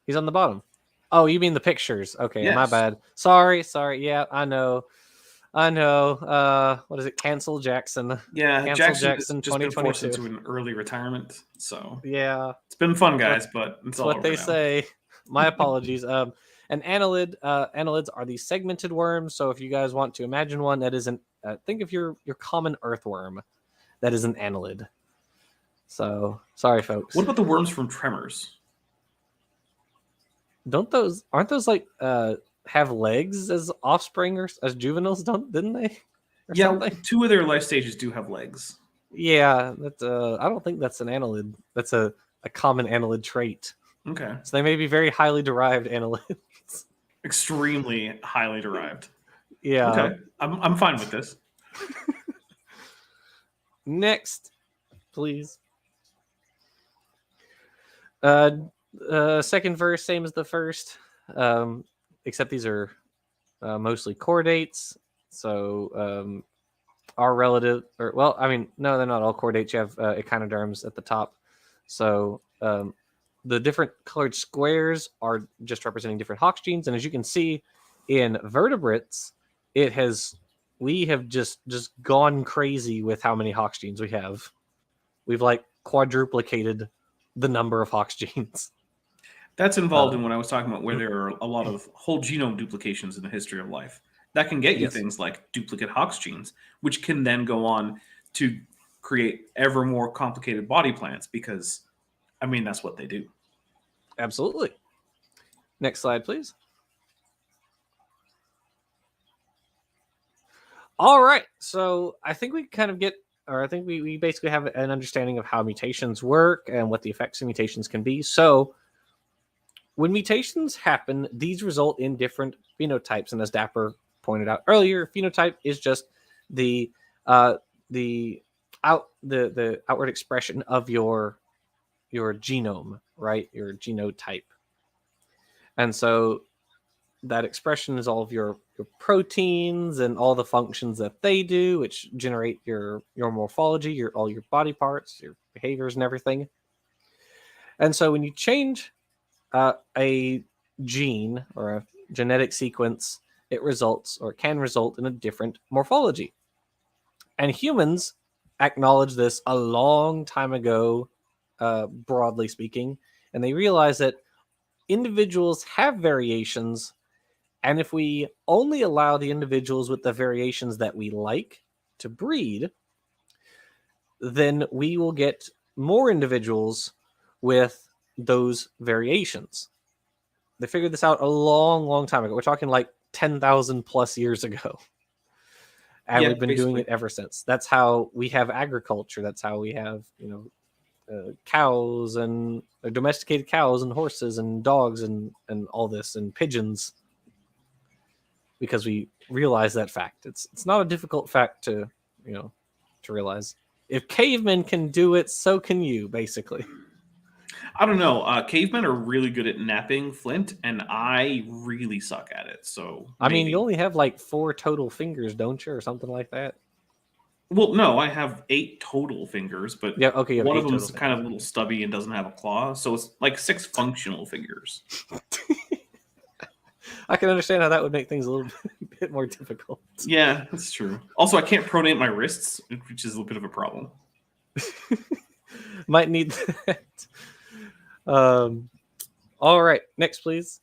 he's on the bottom. Oh, you mean the pictures? Okay, Yes. my bad. Sorry. Yeah, I know. What is it? Cancel Jackson. Yeah, Cancel Jackson Jackson has just been forced 2022. into an early retirement, so Yeah, it's been fun, guys. But it's that's all what over they now. say. My apologies. An annelid. Annelids are these segmented worms. So if you guys want to imagine one that isn't, think of your common earthworm. That is an annelid. So sorry, folks. What about the worms from Tremors? Aren't those like have legs as offspring or as juveniles? Didn't they? Or Yeah, something? 2 of their life stages do have legs. Yeah, that I don't think that's an annelid. That's a common annelid trait. Okay, So they may be very highly derived annelids. extremely highly derived. Yeah. Okay, I'm fine with this. Next, please. Second verse, same as the first, except these are mostly chordates. So our relative, or well, I mean, no, they're not all chordates. You have echinoderms at the top. So the different colored squares are just representing different Hox genes, and as you can see in vertebrates, we have just gone crazy with how many Hox genes we have. We've like quadruplicated the number of Hox genes. That's involved in what I was talking about, where there are a lot of whole genome duplications in the history of life. That can get you Yes. things like duplicate Hox genes, which can then go on to create ever more complicated body plans because, I mean, that's what they do. Absolutely. Next slide, please. All right. So I think we kind of get, or I think we basically have an understanding of how mutations work and what the effects of mutations can be. So when mutations happen, these result in different phenotypes. And as Dapper pointed out earlier, phenotype is just the outward expression of your genome, right? Your genotype. And so that expression is all of your proteins and all the functions that they do, which generate your morphology, all your body parts, your behaviors and everything. And so when you change a gene or a genetic sequence, it results or can result in a different morphology. And humans acknowledged this a long time ago, broadly speaking, and they realized that individuals have variations, and if we only allow the individuals with the variations that we like to breed, then we will get more individuals with those variations. They figured this out a long, long time ago. We're talking like 10,000 plus years ago. And we've been doing it ever since. That's how we have agriculture. That's how we have, cows and domesticated cows and horses and dogs and all this and pigeons. Because we realize that fact. It's not a difficult fact to realize. If cavemen can do it, so can you, basically. I don't know. Cavemen are really good at napping flint, and I really suck at it. So I mean, you only have like 4 total fingers, don't you, or something like that? Well, no, I have 8 total fingers, but yeah, okay, one of them's kind of a little stubby and doesn't have a claw, so it's like 6 functional fingers. I can understand how that would make things a little bit more difficult. Yeah, that's true. Also, I can't pronate my wrists, which is a bit of a problem. Might need that. All right, next, please.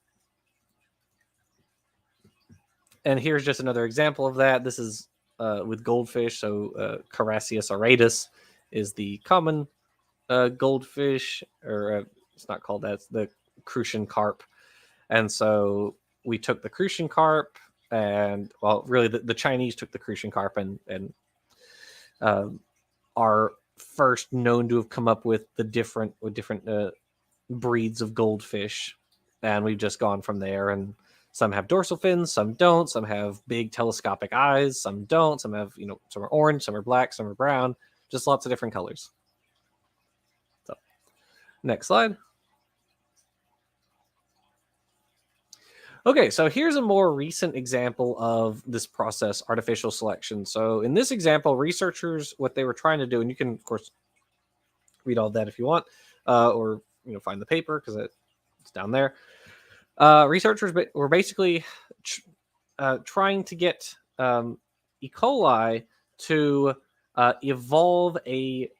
And here's just another example of that. This is with goldfish. So Carassius auratus is the common goldfish, or it's not called that. It's the Crucian carp. And so we took the Crucian carp, and well, really the Chinese took the Crucian carp and are first known to have come up with the different breeds of goldfish, and we've just gone from there. And some have dorsal fins, some don't. Some have big telescopic eyes, some don't. Some have some are orange, some are black, some are brown. Just lots of different colors. So, next slide. Okay, so here's a more recent example of this process, artificial selection. So in this example, researchers, what they were trying to do, and you can, of course, read all that if you want, or find the paper because it's down there. Researchers were basically trying to get E. coli to evolve a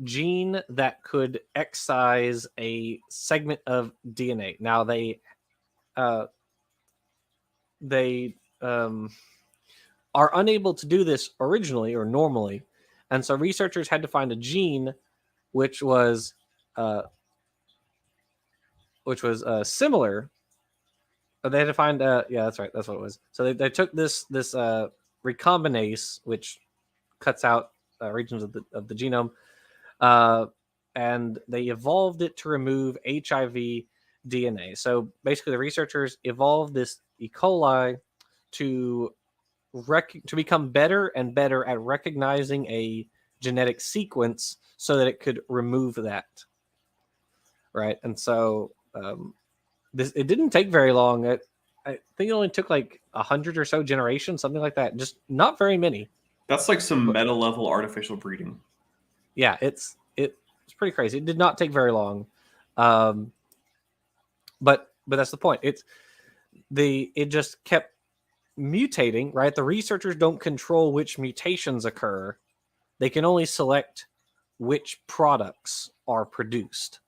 gene that could excise a segment of DNA. Now they are unable to do this originally or normally, and so researchers had to find a gene which was similar. They had to find yeah, that's right, that's what it was. So they took this recombinase, which cuts out regions of the genome, and they evolved it to remove HIV DNA. So basically, the researchers evolved this E. coli to become better and better at recognizing a genetic sequence, so that it could remove that. Right, and so it didn't take very long. I think it only took like 100 or so generations, something like that. Just not very many. That's like some meta level artificial breeding. Yeah, it's pretty crazy. It did not take very long. But that's the point. It just kept mutating, right? The researchers don't control which mutations occur. They can only select which products are produced.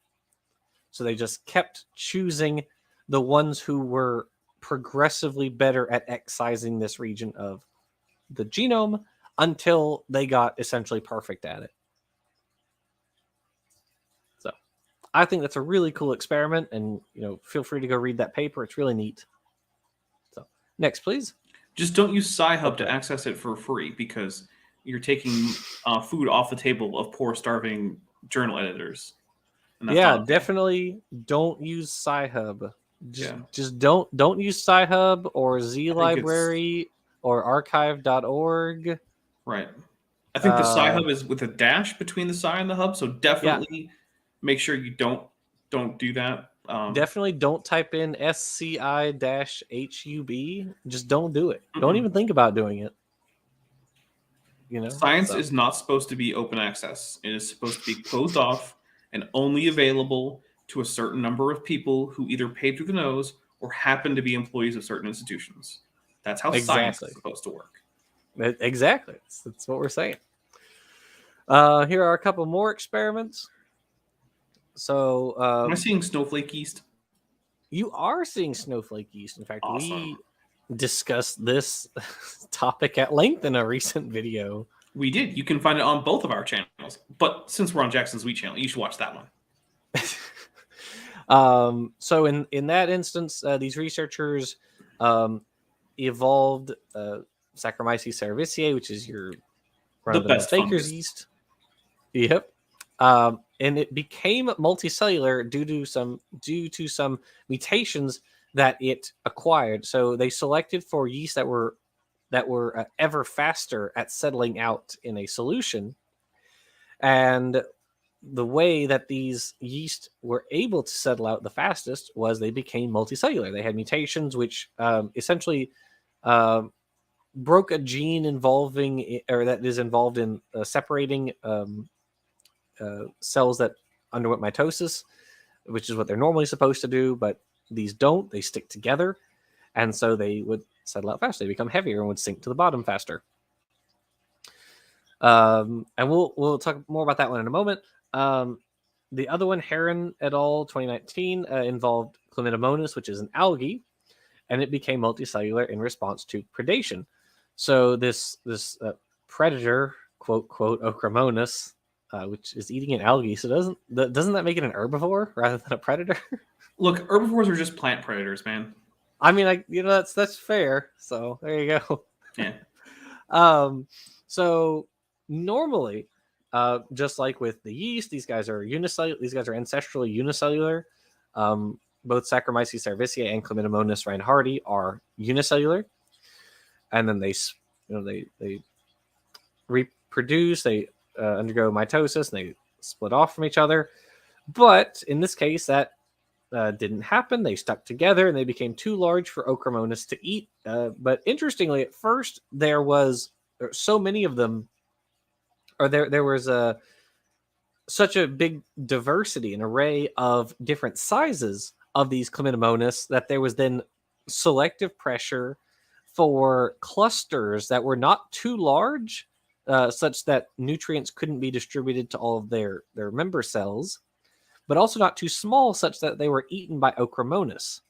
So they just kept choosing the ones who were progressively better at excising this region of the genome until they got essentially perfect at it. So I think that's a really cool experiment, and feel free to go read that paper. It's really neat. So next, please. Just don't use Sci-Hub to access it for free, because you're taking food off the table of poor, starving journal editors. Yeah, definitely don't use Sci-Hub. Just don't use Sci-Hub or ZLibrary or archive.org. Right. I think the Sci-Hub is with a dash between the Sci and the Hub, so definitely make sure you don't do that. Definitely don't type in SCI-HUB. Just don't do it. Don't even think about doing it. Science is not supposed to be open access. It is supposed to be closed off and only available to a certain number of people who either pay through the nose or happen to be employees of certain institutions. That's how science is supposed to work. Exactly. That's what we're saying. Here are a couple more experiments. So, am I seeing snowflake yeast? You are seeing snowflake yeast. In fact, awesome. We discussed this topic at length in a recent video. We did. You can find it on both of our channels. But since we're on Jackson's Wheat channel, you should watch that one. So in that instance, these researchers evolved Saccharomyces cerevisiae, which is your the best baker's yeast. Yep. And it became multicellular due to some mutations that it acquired. So they selected for yeast that were ever faster at settling out in a solution. And the way that these yeast were able to settle out the fastest was they became multicellular. They had mutations which essentially broke a gene that is involved in separating cells that underwent mitosis, which is what they're normally supposed to do, but these don't. They stick together, and so they would settle out faster. They become heavier and would sink to the bottom faster. And we'll talk more about that one in a moment. The other one, Heron et al. 2019, involved Chlamydomonas, which is an algae, and it became multicellular in response to predation. So this predator, quote Ochromonas, which is eating an algae. So doesn't that make it an herbivore rather than a predator? Look, herbivores are just plant predators, man. I mean, that's fair. So there you go. Yeah. So normally, just like with the yeast, these guys are unicellular. These guys are ancestrally unicellular. Both Saccharomyces cerevisiae and Chlamydomonas reinhardti are unicellular, and then they reproduce. They undergo mitosis, and they split off from each other. But in this case, that didn't happen. They stuck together, and they became too large for Ochromonas to eat. But interestingly, at first there was so many of them, or there was such a big diversity, an array of different sizes of these Chlamydomonas, that there was then selective pressure for clusters that were not too large, such that nutrients couldn't be distributed to all of their member cells, but also not too small, such that they were eaten by Ochromonas.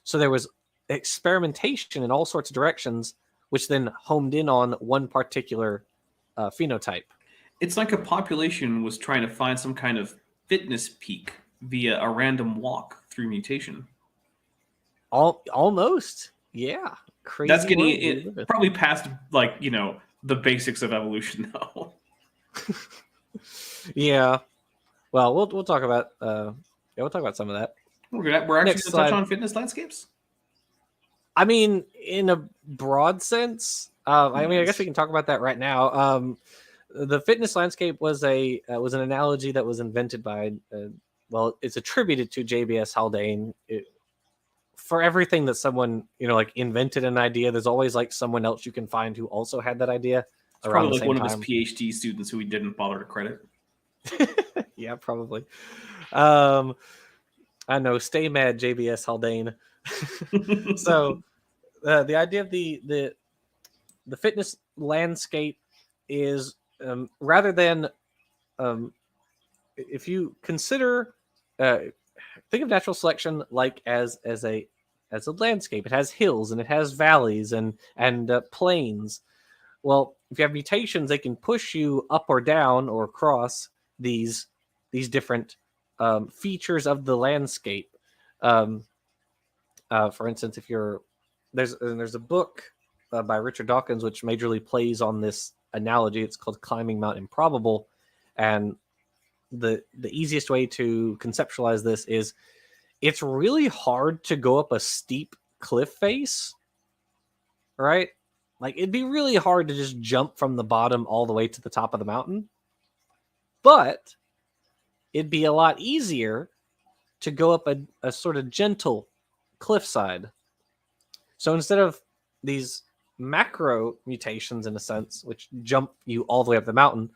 So there was experimentation in all sorts of directions, which then homed in on one particular phenotype. It's like a population was trying to find some kind of fitness peak via a random walk through mutation. Almost, yeah. Crazy. That's getting it probably past the basics of evolution, though. Yeah. Well, we'll talk about we'll talk about some of that. We're actually going to touch on fitness landscapes. I mean, in a broad sense, I guess we can talk about that right now. The fitness landscape was an analogy that was invented by it's attributed to JBS Haldane. For everything that someone invented an idea, there's always someone else you can find who also had that idea. It's probably one of his PhD students who he didn't bother to credit. Yeah, probably. I know. Stay mad, JBS Haldane. So the idea of the fitness landscape is rather than if you consider think of natural selection like as a landscape. It has hills and it has valleys and plains. Well, if you have mutations, they can push you up or down or across these different features of the landscape. For instance, if there's a book by Richard Dawkins which majorly plays on this analogy. It's called Climbing Mount Improbable, and the easiest way to conceptualize this is it's really hard to go up a steep cliff face, right? Like, it'd be really hard to just jump from the bottom all the way to the top of the mountain, but it'd be a lot easier to go up a sort of gentle cliffside. So instead of these macro mutations, in a sense, which jump you all the way up the mountain,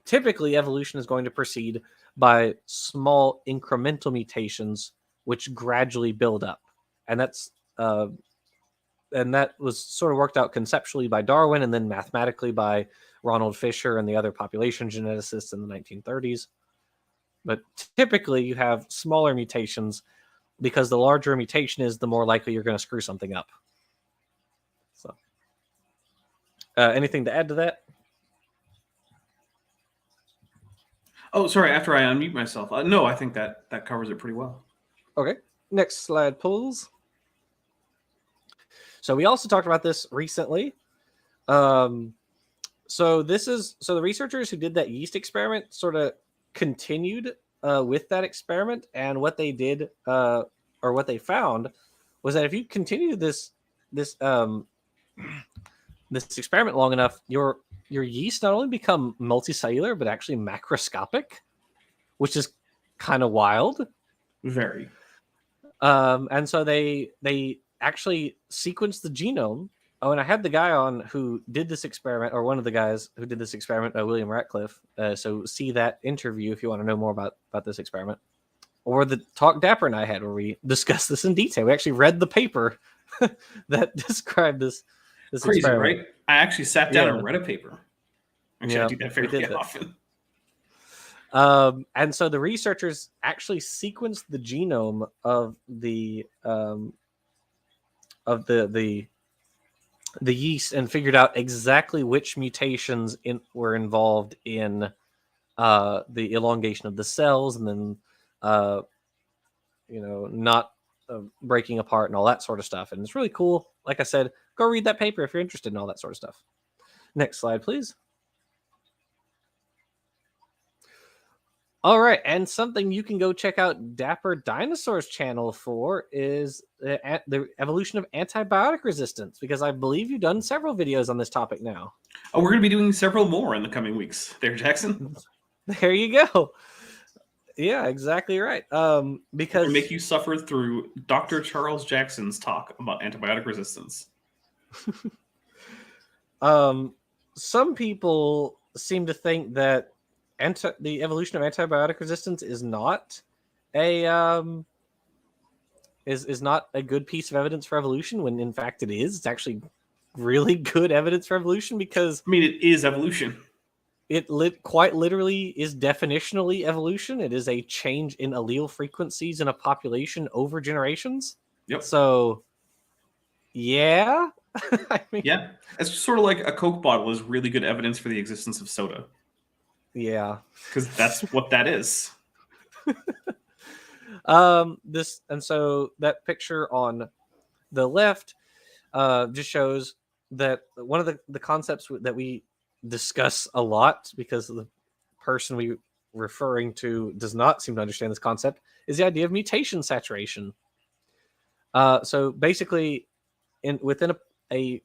typically evolution is going to proceed by small incremental mutations which gradually build up. And that was sort of worked out conceptually by Darwin and then mathematically by Ronald Fisher and the other population geneticists in the 1930s. But typically you have smaller mutations because the larger a mutation is, the more likely you're going to screw something up. So, anything to add to that? Oh, sorry. After I unmute myself. No, I think that covers it pretty well. Okay. Next slide, please. So we also talked about this recently. So the researchers who did that yeast experiment sort of continued with that experiment, and what they did or what they found was that if you continue this experiment long enough, your yeast not only become multicellular but actually macroscopic, which is kind of wild. Very. And so they actually sequenced the genome. Oh, and I had the guy on who did this experiment, or one of the guys who did this experiment, William Ratcliffe. So see that interview if you want to know more about this experiment. Or the talk Dapper and I had where we discussed this in detail. We actually read the paper that described this Crazy, experiment. right? I actually sat down and read a paper. Actually, Yeah, I do that fairly often. And so the researchers actually sequenced the genome of the yeast and figured out exactly which mutations were involved in the elongation of the cells, and then not breaking apart and all that sort of stuff. And it's really cool. Like I said, go read that paper if you're interested in all that sort of stuff. Next slide, please. All right, and something you can go check out Dapper Dinosaur's channel for is the evolution of antibiotic resistance, because I believe you've done several videos on this topic now. Oh, we're going to be doing several more in the coming weeks. There, Jackson. There you go. Yeah, exactly right. Because make you suffer through Dr. Charles Jackson's talk about antibiotic resistance. Some people seem to think that the evolution of antibiotic resistance is not a not a good piece of evidence for evolution, when in fact it is. It's actually really good evidence for evolution, because I mean, it is evolution. It quite literally is definitionally evolution. It is a change in allele frequencies in a population over generations. Yep. So, yeah. I mean, yeah. It's sort of like a Coke bottle is really good evidence for the existence of soda. Yeah. Because that's what that is. So that picture on the left just shows that one of the concepts that we discuss a lot, because the person we referring to does not seem to understand this concept, is the idea of mutation saturation. So basically, within a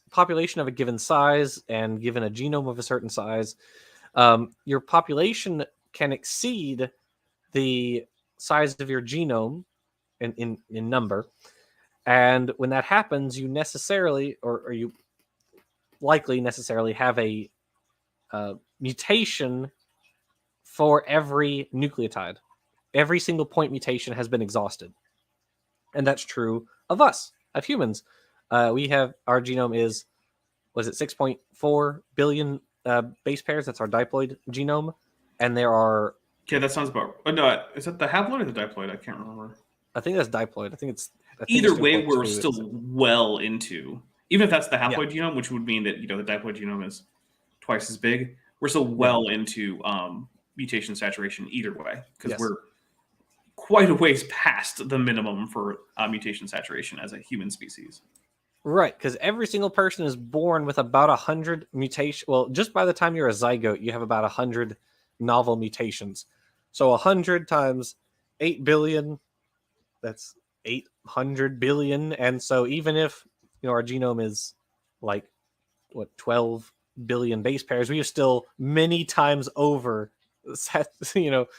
population of a given size and given a genome of a certain size, your population can exceed the size of your genome in number. And when that happens, you necessarily, or you likely necessarily have a mutation for every nucleotide. Every single point mutation has been exhausted. And that's true of us, of humans. We have, our genome is, was it 6.4 billion base pairs? That's our diploid genome. And there are Yeah, that sounds about. No, is that the haploid or the diploid? I can't remember. I think that's diploid. I think it's Either way, 2.2. we're still well into. Even if that's the haploid Yeah. genome, which would mean that the diploid genome is twice as big, we're still well into mutation saturation either way, because we're quite a ways past the minimum for mutation saturation as a human species. Right, because every single person is born with about 100 mutation. Well, just by the time you're a zygote, you have about 100 novel mutations. So 100 times 8 billion, that's 800 billion. And so even if our genome is like 12 billion base pairs, we are still many times over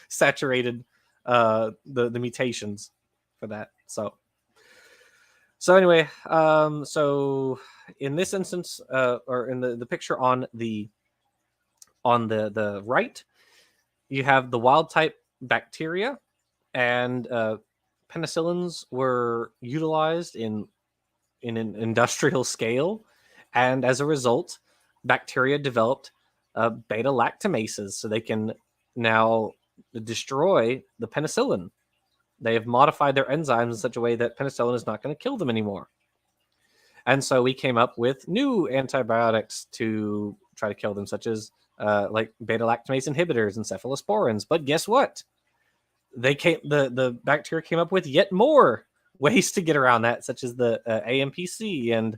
saturated the mutations for that. So anyway, so in this instance, or in the picture on the right, you have the wild type bacteria, and penicillins were utilized in an industrial scale, and as a result, bacteria developed beta lactamases, so they can now destroy the penicillin. They have modified their enzymes in such a way that penicillin is not going to kill them anymore. And so we came up with new antibiotics to try to kill them, such as like beta lactamase inhibitors and cephalosporins. But guess what? The bacteria came up with yet more ways to get around that, such as the AMPC and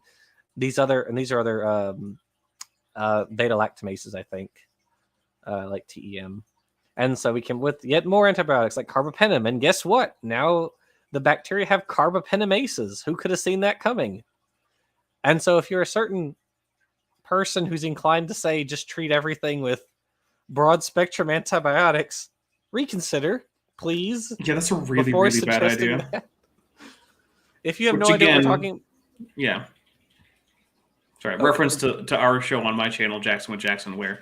these are other beta lactamases, I think, like TEM. And so we came with yet more antibiotics like carbapenem. And guess what? Now the bacteria have carbapenemases. Who could have seen that coming? And so if you're a certain person who's inclined to say just treat everything with broad spectrum antibiotics, reconsider, please. Yeah, that's a really bad idea. That. If you have no idea what we're talking... Yeah. Sorry, reference to our show on my channel, Jackson with Jackson, where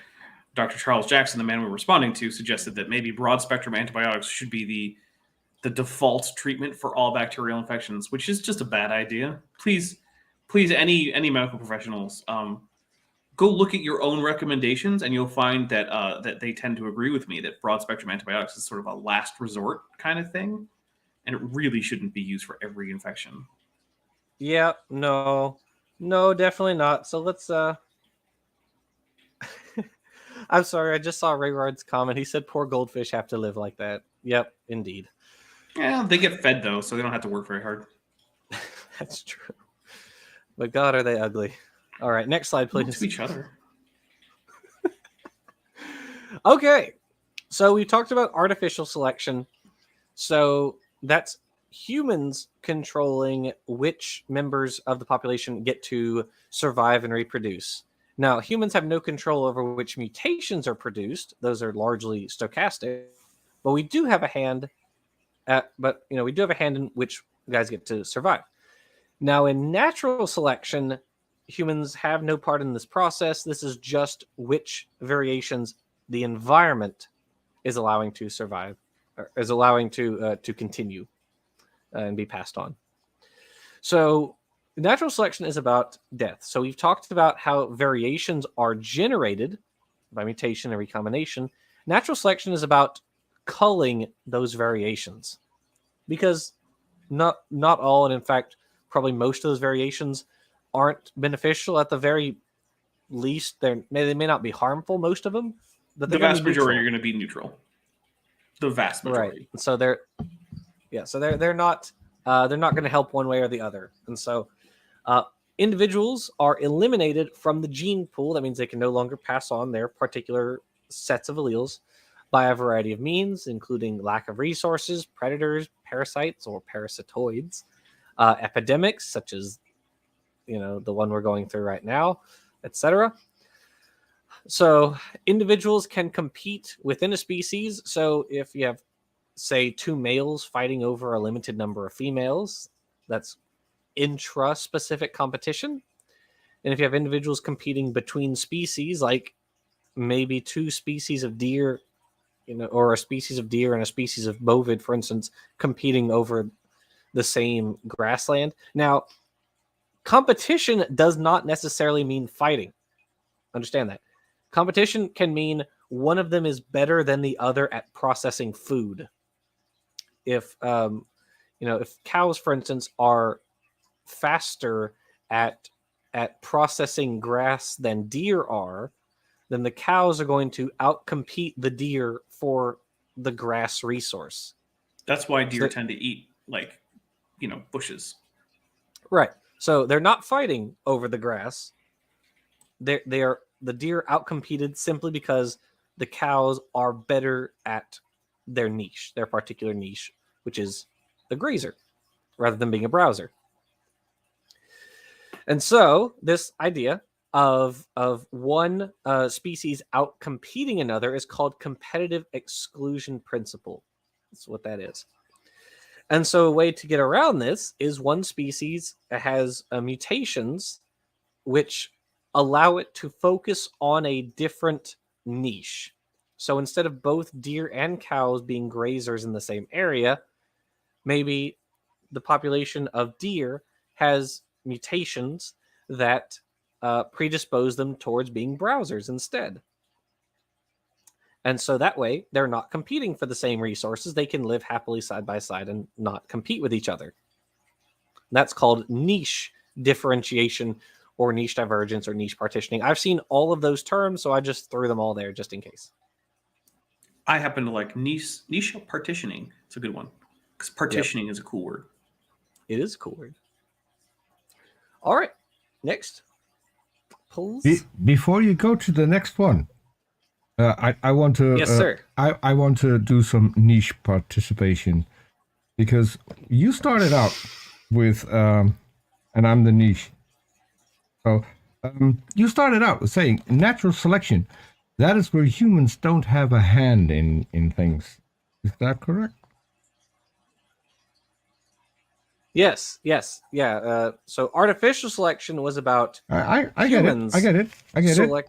Dr. Charles Jackson, the man we were responding to, suggested that maybe broad spectrum antibiotics should be the default treatment for all bacterial infections, which is just a bad idea. Please, any medical professionals, go look at your own recommendations, and you'll find that that they tend to agree with me that broad spectrum antibiotics is sort of a last resort kind of thing, and it really shouldn't be used for every infection. Yeah, no, definitely not. So let's I'm sorry, I just saw Rayward's comment. He said poor goldfish have to live like that. Yep, indeed. Yeah, they get fed though, so they don't have to work very hard. That's true. But God, are they ugly. All right, next slide, please. To each other. Okay, so we talked about artificial selection. So that's humans controlling which members of the population get to survive and reproduce. Now, humans have no control over which mutations are produced; those are largely stochastic. But we do have a hand in which guys get to survive. Now, in natural selection, humans have no part in this process. This is just which variations the environment is allowing to survive, or is allowing to continue and be passed on. So natural selection is about death. So we've talked about how variations are generated by mutation and recombination. Natural selection is about culling those variations, because not all, and in fact, probably most of those variations aren't beneficial. At the very least, they may not be harmful, most of them, but the vast majority are going to be neutral. The vast majority. Right. So they're not going to help one way or the other. And so individuals are eliminated from the gene pool. That means they can no longer pass on their particular sets of alleles by a variety of means, including lack of resources, predators, parasites or parasitoids, epidemics such as the one we're going through right now, etc. So individuals can compete within a species. So if you have, say, two males fighting over a limited number of females, that's intra-specific competition. And if you have individuals competing between species, like maybe two species of deer, or a species of deer and a species of bovid, for instance, competing over the same grassland. Now, competition does not necessarily mean fighting. Understand that. Competition can mean one of them is better than the other at processing food. If if cows, for instance, are faster at processing grass than deer are, then the cows are going to outcompete the deer for the grass resource. That's why deer tend to eat bushes. Right. So they're not fighting over the grass. The deer outcompeted simply because the cows are better at their niche, their particular niche, which is the grazer, rather than being a browser. And so this idea of one species outcompeting another is called competitive exclusion principle. That's what that is. And so a way to get around this is one species has mutations which allow it to focus on a different niche. So instead of both deer and cows being grazers in the same area, maybe the population of deer has mutations that predispose them towards being browsers instead. And so that way, they're not competing for the same resources. They can live happily side by side and not compete with each other. That's called niche differentiation or niche divergence or niche partitioning. I've seen all of those terms, so I just threw them all there just in case. I happen to like niche partitioning. It's a good one because partitioning is a cool word. It is a cool word. All right, next. Please. Before you go to the next one, I want to. Yes, sir. I want to do some niche participation because you started out with, and I'm the niche. So you started out with saying natural selection. That is where humans don't have a hand in things. Is that correct? Yes. Yeah. So artificial selection was about I get it. I get it.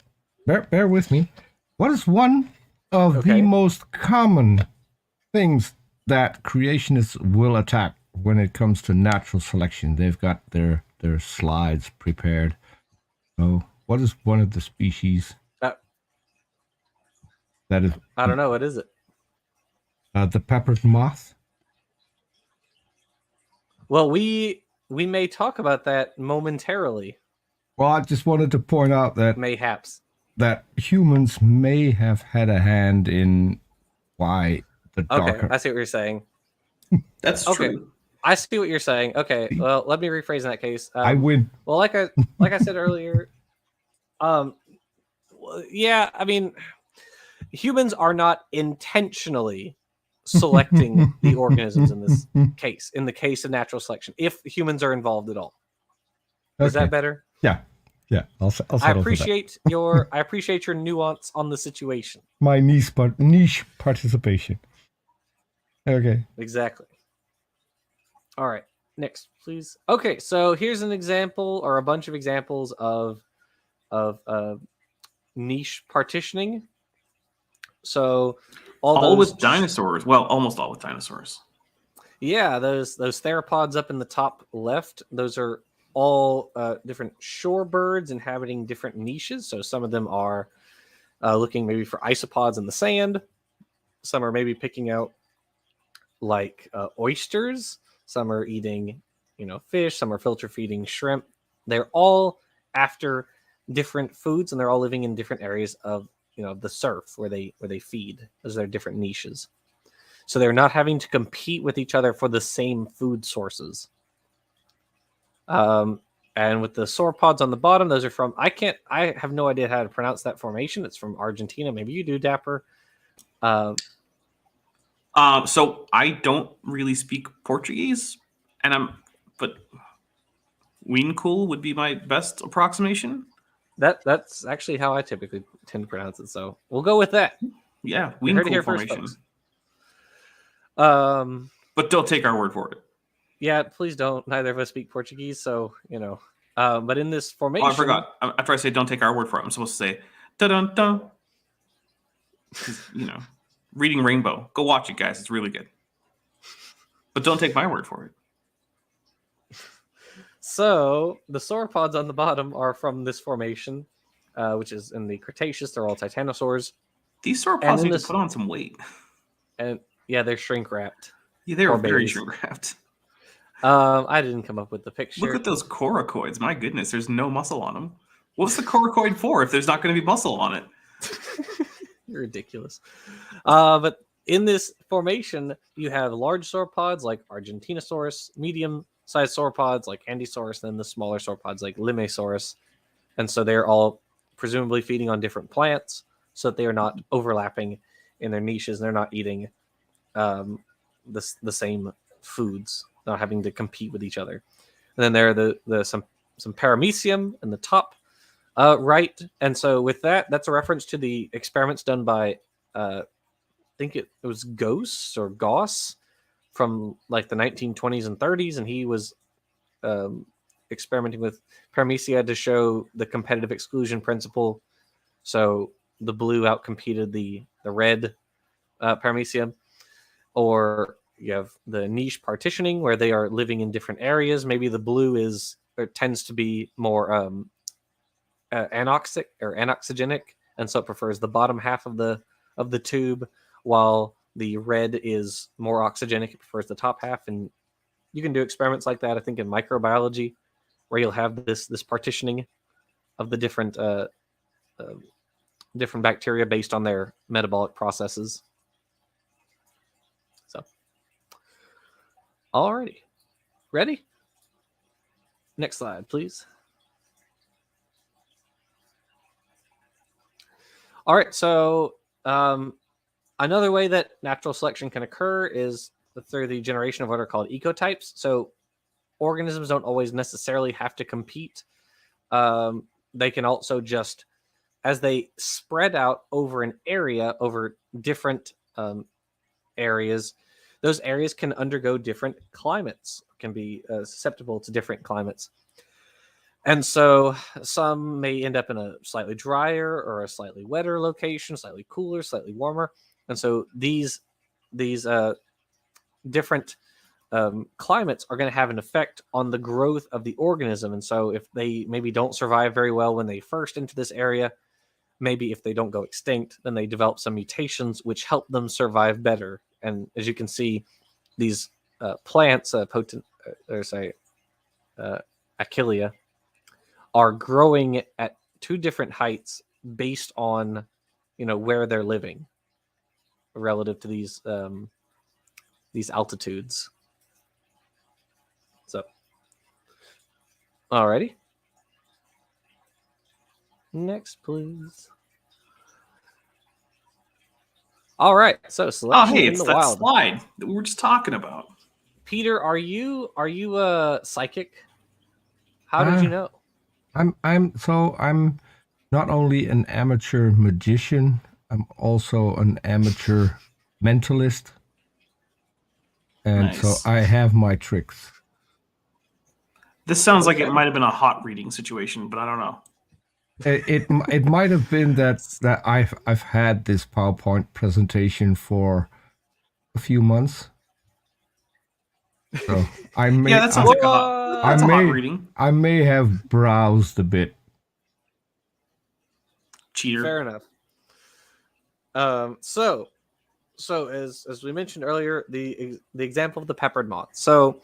Bear with me. What is one of the most common things that creationists will attack when it comes to natural selection? They've got their slides prepared. So, what is one of the species that is? I don't know. What is it? The peppered moth. Well, we may talk about that momentarily. Well, I just wanted to point out that mayhaps that humans may have had a hand in why the darker. Okay, I see what you're saying. That's true. I see what you're saying. Okay, well, let me rephrase in that case. I win. Well, like I said earlier, yeah, I mean, humans are not intentionally selecting the organisms in this case, in the case of natural selection, if humans are involved at all. Is that better? Yeah. I'll I appreciate your nuance on the situation. My niche participation. Okay. Exactly. All right. Next, please. Okay, so here's an example or a bunch of examples of niche partitioning. So all with dinosaurs. Well, almost all with dinosaurs. Yeah, those theropods up in the top left, those are all different shorebirds inhabiting different niches. So some of them are looking maybe for isopods in the sand. Some are maybe picking out like oysters. Some are eating, fish. Some are filter feeding shrimp. They're all after different foods, and they're all living in different areas of the surf where they feed. Those are their different niches. So they're not having to compete with each other for the same food sources. And with the sauropods on the bottom, those are from I have no idea how to pronounce that formation. It's from Argentina. Maybe you do, Dapper. So I don't really speak Portuguese, but Wiencool would be my best approximation. That's actually how I typically tend to pronounce it. So we'll go with that. Yeah, Wiencool formation. First, but don't take our word for it. Yeah, please don't. Neither of us speak Portuguese, so but in this formation, I forgot. After I say don't take our word for it, I'm supposed to say da dun dun. Reading Rainbow. Go watch it, guys. It's really good. But don't take my word for it. So the sauropods on the bottom are from this formation, which is in the Cretaceous. They're all titanosaurs. These sauropods need to put on some weight. And yeah, they're shrink wrapped. Yeah, they are very shrink wrapped. I didn't come up with the picture. Look at those coracoids. My goodness, there's no muscle on them. What's the coracoid for if there's not going to be muscle on it? You're ridiculous. But in this formation, you have large sauropods like Argentinosaurus, medium-sized sauropods like Andysaurus, and then the smaller sauropods like Limesaurus. And so they're all presumably feeding on different plants so that they are not overlapping in their niches. They're not eating the same foods, not having to compete with each other. And then there are some paramecium in the top right. And so with that, that's a reference to the experiments done by I think it was Gauss from like the 1920s and 30s, and he was experimenting with paramecia to show the competitive exclusion principle. So the blue outcompeted the red paramecium. Or you have the niche partitioning where they are living in different areas. Maybe the blue tends to be more anoxic or anoxygenic, and so it prefers the bottom half of the tube, while the red is more oxygenic, it prefers the top half. And you can do experiments like that, I think, in microbiology, where you'll have this partitioning of the different bacteria based on their metabolic processes. So, alrighty, ready? Next slide, please. All right, so another way that natural selection can occur is through the generation of what are called ecotypes. So organisms don't always necessarily have to compete. They can also just, as they spread out over an area, over different areas, those areas can undergo different climates, can be susceptible to different climates. And so some may end up in a slightly drier or a slightly wetter location, slightly cooler, slightly warmer. And so these different climates are going to have an effect on the growth of the organism. And so if they maybe don't survive very well when they first enter this area, maybe if they don't go extinct, then they develop some mutations which help them survive better. And as you can see, these plants, Achillea, are growing at two different heights based on, where they're living relative to these altitudes. So, alrighty. Next, please. All right. So selection hey, in it's the that wild. slide that we were just talking about. Peter, are you a psychic? How did you know? I'm not only an amateur magician, I'm also an amateur mentalist. And nice. So I have my tricks. This sounds like it might have been a hot reading situation, but I don't know. It might have been that I've had this PowerPoint presentation for a few months. So I may that sounds like a hot reading. I may have browsed a bit. Cheater. Fair enough. So as we mentioned earlier, the example of the peppered moth. So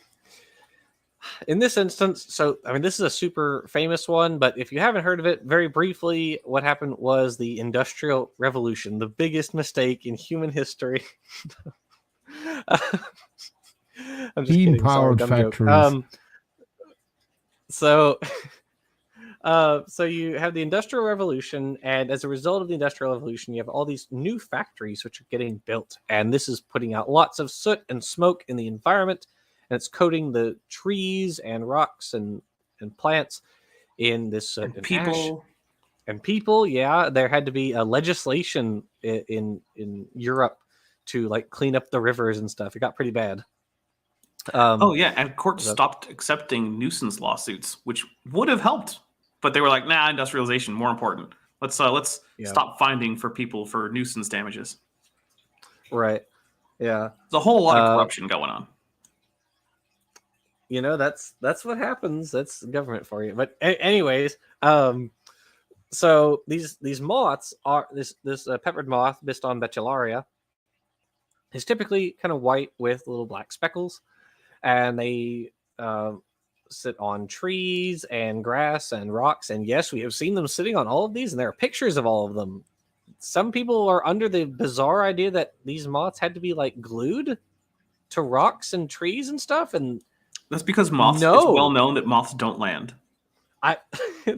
in this instance, this is a super famous one, but if you haven't heard of it, very briefly, what happened was the Industrial Revolution, the biggest mistake in human history. I'm just kidding. Powered factories. So you have the Industrial Revolution, and as a result of the Industrial Revolution, you have all these new factories which are getting built, and this is putting out lots of soot and smoke in the environment, and it's coating the trees and rocks and plants in this soot and people. Ash. And people, yeah, there had to be a legislation in Europe to clean up the rivers and stuff. It got pretty bad. And courts stopped accepting nuisance lawsuits, which would have helped, but they were like, "Nah, industrialization more important. Let's stop finding for people for nuisance damages." Right. Yeah. There's a whole lot of corruption going on. That's what happens. That's government for you. But anyways, So these moths are this peppered moth, Biston betullaria, is typically kind of white with little black speckles, and they sit on trees and grass and rocks. And yes, we have seen them sitting on all of these, and there are pictures of all of them. Some people are under the bizarre idea that these moths had to be like glued to rocks and trees and stuff, and that's because moths. It's well known that moths don't land.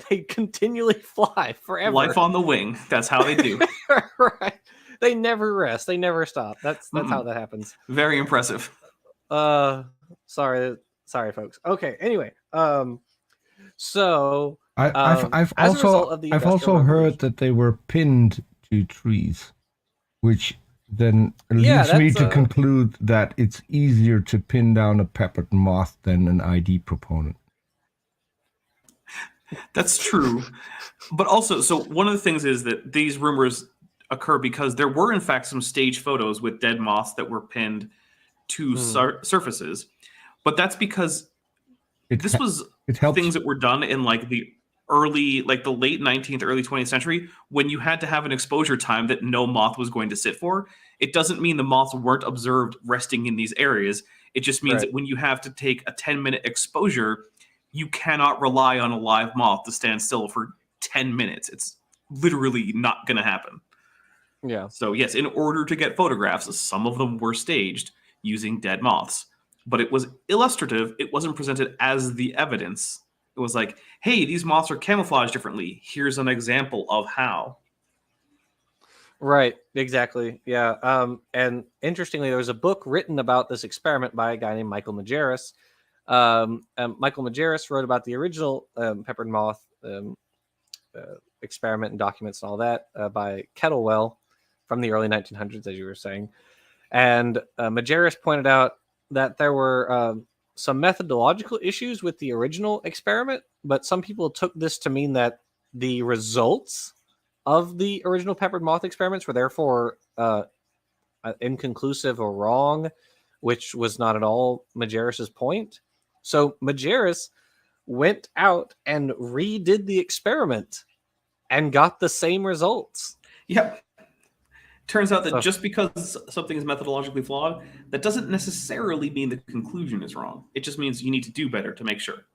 They continually fly forever. Life on the wing. That's how they do. Right. They never rest. They never stop. That's how that happens. Very impressive. Sorry, folks. Okay. Anyway, so I've also heard that they were pinned to trees, which then leads me to conclude that it's easier to pin down a peppered moth than an ID proponent. That's true. But also, so one of the things is that these rumors occur because there were, in fact, some stage photos with dead moths that were pinned to surfaces. But that's because this was things that were done in like the late 19th, early 20th century, when you had to have an exposure time that no moth was going to sit for. It doesn't mean the moths weren't observed resting in these areas. It just means that when you have to take a 10-minute exposure, you cannot rely on a live moth to stand still for 10 minutes. It's literally not going to happen. Yeah. So yes, in order to get photographs, some of them were staged using dead moths. But it was illustrative. It wasn't presented as the evidence. It was like, hey, these moths are camouflaged differently. Here's an example of how. Right, exactly. Yeah. And interestingly, there was a book written about this experiment by a guy named Michael Majerus. Michael Majerus wrote about the original peppered moth experiment and documents and all that by Kettlewell from the early 1900s, as you were saying. And Majerus pointed out that there were some methodological issues with the original experiment, but some people took this to mean that the results of the original peppered moth experiments were therefore inconclusive or wrong, which was not at all Majerus's point. So Majerus went out and redid the experiment and got the same results. Yep. Turns out that just because something is methodologically flawed, that doesn't necessarily mean the conclusion is wrong. It just means you need to do better to make sure.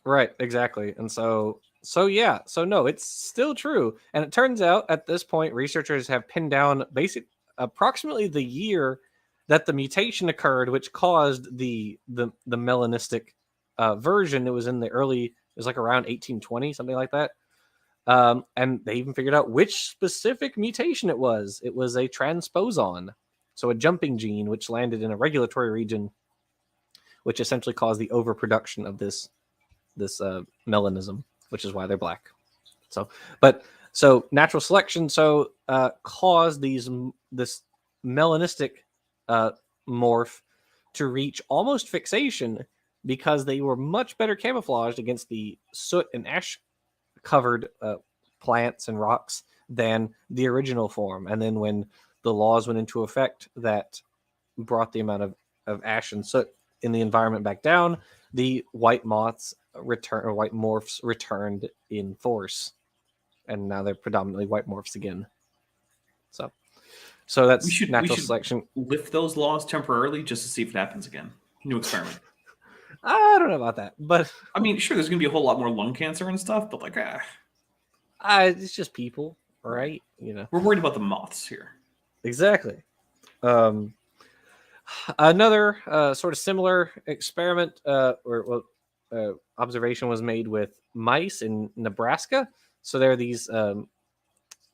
Right, exactly. And so no, it's still true. And it turns out at this point, researchers have pinned down approximately the year that the mutation occurred, which caused the melanistic version. It was in it was like around 1820, something like that. And they even figured out which specific mutation it was. It was a transposon, so a jumping gene, which landed in a regulatory region, which essentially caused the overproduction of this melanism, which is why they're black. So natural selection caused this melanistic morph to reach almost fixation because they were much better camouflaged against the soot and ash covered plants and rocks than the original form. And then when the laws went into effect that brought the amount of ash and soot in the environment back down, the white morphs returned in force, and now they're predominantly white morphs again. So that's natural selection. Lift those laws temporarily just to see if it happens again. New experiment. I don't know about that, but I mean, sure, there's gonna be a whole lot more lung cancer and stuff, but it's just people, right? We're worried about the moths here. Exactly. Another sort of similar experiment or observation was made with mice in Nebraska. So there are these.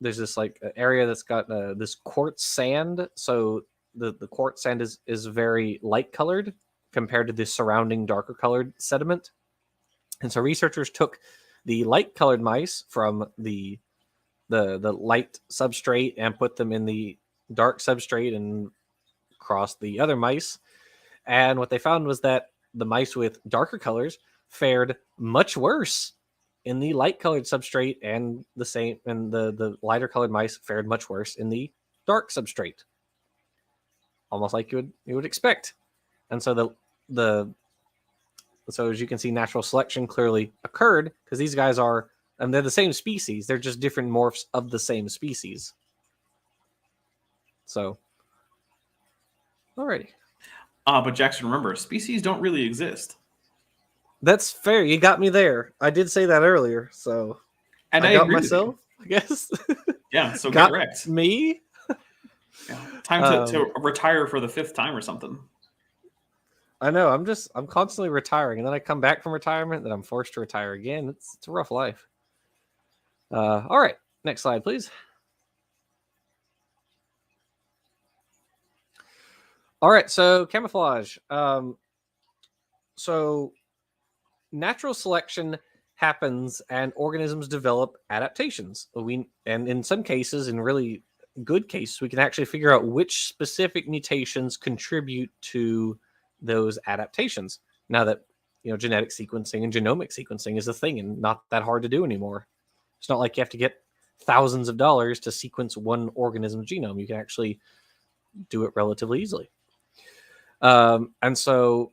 There's this area that's got this quartz sand. So the quartz sand is very light colored compared to the surrounding darker colored sediment. And so researchers took the light colored mice from the light substrate and put them in the dark substrate and crossed the other mice. And what they found was that the mice with darker colors fared much worse in the light colored substrate, and the lighter colored mice fared much worse in the dark substrate. Almost like you would expect. And so so as you can see, natural selection clearly occurred because these guys are And they're the same species. They're just different morphs of the same species. So, alrighty. But Jackson, remember, species don't really exist. That's fair. You got me there. I did say that earlier, so and I got agree myself, I guess. Yeah, so got get wrecked. Me? Yeah. Time to retire for the 5th time or something. I know. I'm constantly retiring, and then I come back from retirement, then I'm forced to retire again. It's a rough life. All right, next slide, please. All right, so camouflage. So natural selection happens, and organisms develop adaptations. And in some cases, in really good cases, we can actually figure out which specific mutations contribute to those adaptations. Now that genetic sequencing and genomic sequencing is a thing and not that hard to do anymore. It's not like you have to get thousands of dollars to sequence one organism's genome. You can actually do it relatively easily. And so,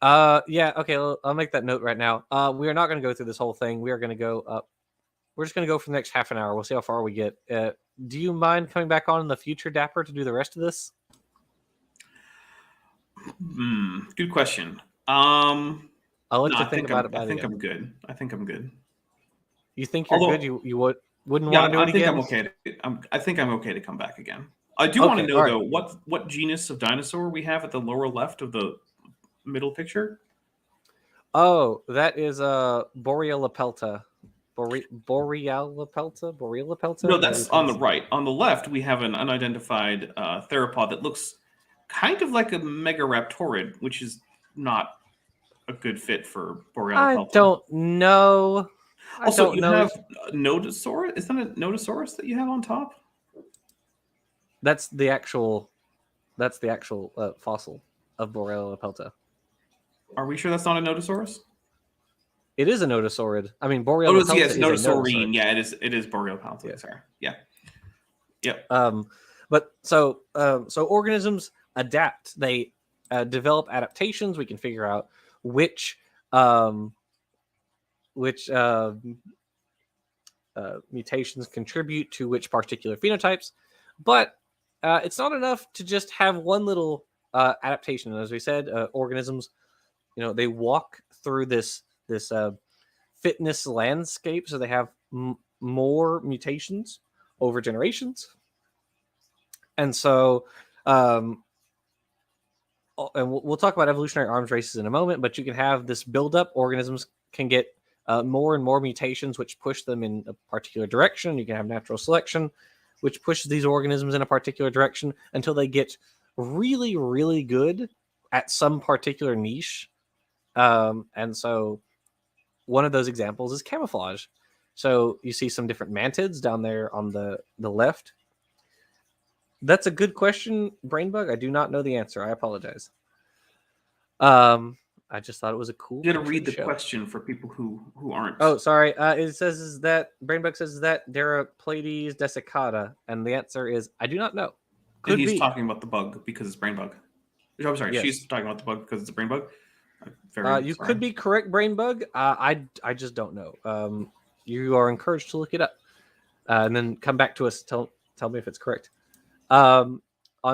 yeah, okay, I'll make that note right now. We are not going to go through this whole thing. We are going to go up. We're just going to go for the next half an hour. We'll see how far we get. Do you mind coming back on in the future, Dapper, to do the rest of this? Good question. I'll let you think about it. I think I'm good. You think you're good? You wouldn't want to do it again? I think I'm okay to come back again. I do want to know though what genus of dinosaur we have at the lower left of the middle picture. Oh, that is Borealopelta. Borealopelta? No, that's on the right. On the left, we have an unidentified theropod that looks kind of like a megaraptorid, which is not a good fit for Borealopelta. I don't know. Also, you have Nodosaurus. Is that a Nodosaurus that you have on top? That's the actual fossil of Borealopelta. Are we sure that's not a Nodosaurus? It is a Nodosaurid. I mean, Borealopelta yes, is Nodosaurine. Yeah, it is Borealopelta. Yeah. Sorry. Yeah. Yep. But so organisms adapt. They develop adaptations. We can figure out which mutations contribute to which particular phenotypes. But it's not enough to just have one little adaptation. And as we said, organisms, they walk through this fitness landscape, so they have more mutations over generations. And so, and we'll talk about evolutionary arms races in a moment, but you can have this buildup. Organisms can get more and more mutations, which push them in a particular direction. You can have natural selection, which pushes these organisms in a particular direction until they get really, really good at some particular niche. And so one of those examples is camouflage. So you see some different mantids down there on the left. That's a good question, Brainbug. I do not know the answer. I apologize. I just thought it was a cool. You got to read the question for people who aren't. Oh, sorry. It says is that Brainbug says is that Deraplades desiccata, and the answer is I do not know. Could and he's talking about the bug because it's Brainbug. I'm sorry, yes. She's talking about the bug because it's a Brainbug. You could be correct, Brainbug. I just don't know. You are encouraged to look it up, and then come back to us. Tell me if it's correct. On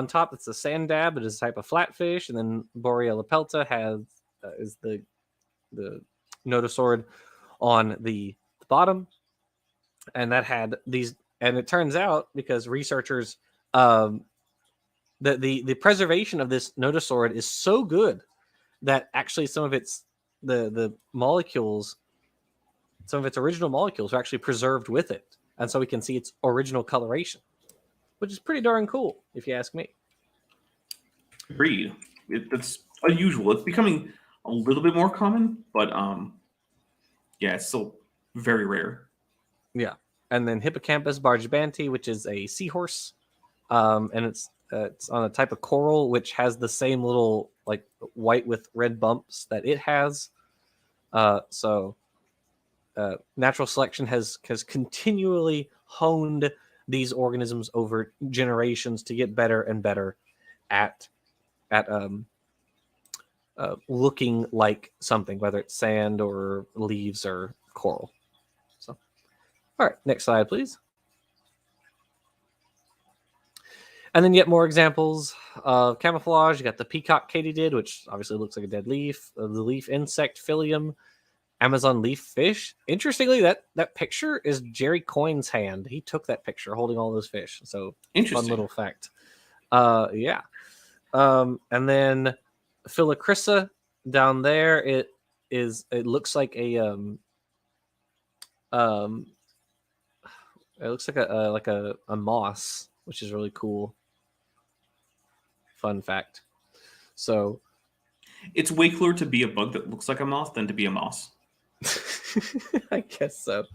top, it's a sand dab. It is a type of flatfish, and then Borealopelta has is the Nodosaurid on the bottom, and that had these. And it turns out because researchers, the preservation of this Nodosaurid is so good that actually some of its the molecules, some of its original molecules are actually preserved with it, and so we can see its original coloration, which is pretty darn cool, if you ask me. Agreed. That's unusual. It's becoming a little bit more common, but yeah, it's still very rare. Yeah, and then Hippocampus bargebanti, which is a seahorse, and it's on a type of coral which has the same little like white with red bumps that it has. So natural selection has continually honed these organisms over generations to get better and better at looking like something, whether it's sand or leaves or coral. So, all right, next slide, please. And then yet more examples of camouflage. You got the peacock katydid, which obviously looks like a dead leaf. The leaf insect Phyllium, Amazon leaf fish. Interestingly, that picture is Jerry Coyne's hand. He took that picture holding all those fish. So fun little fact. Yeah. And then Philocrissa down there. It looks like a it looks like a moss, which is really cool. Fun fact. So it's way cooler to be a bug that looks like a moth than to be a moss. I guess so.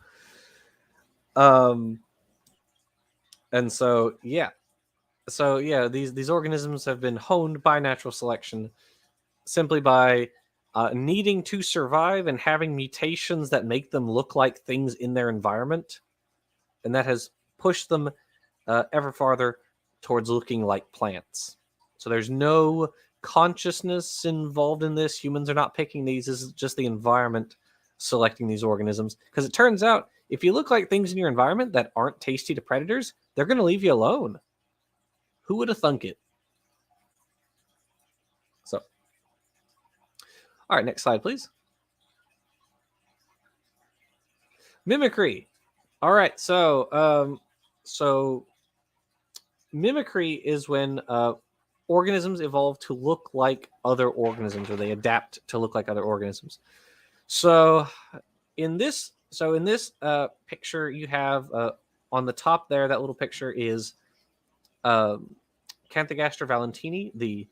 And so yeah. These organisms have been honed by natural selection simply by needing to survive and having mutations that make them look like things in their environment, and that has pushed them ever farther towards looking like plants. So there's no consciousness involved in this. Humans are not picking these. This is just the environment selecting these organisms. Because it turns out, if you look like things in your environment that aren't tasty to predators, they're going to leave you alone. Who would have thunk it? So, all right, next slide, please. Mimicry. All right, so mimicry is when organisms evolve to look like other organisms, or they adapt to look like other organisms. So in this picture, you have on the top there, that little picture is Canthogaster valentini, the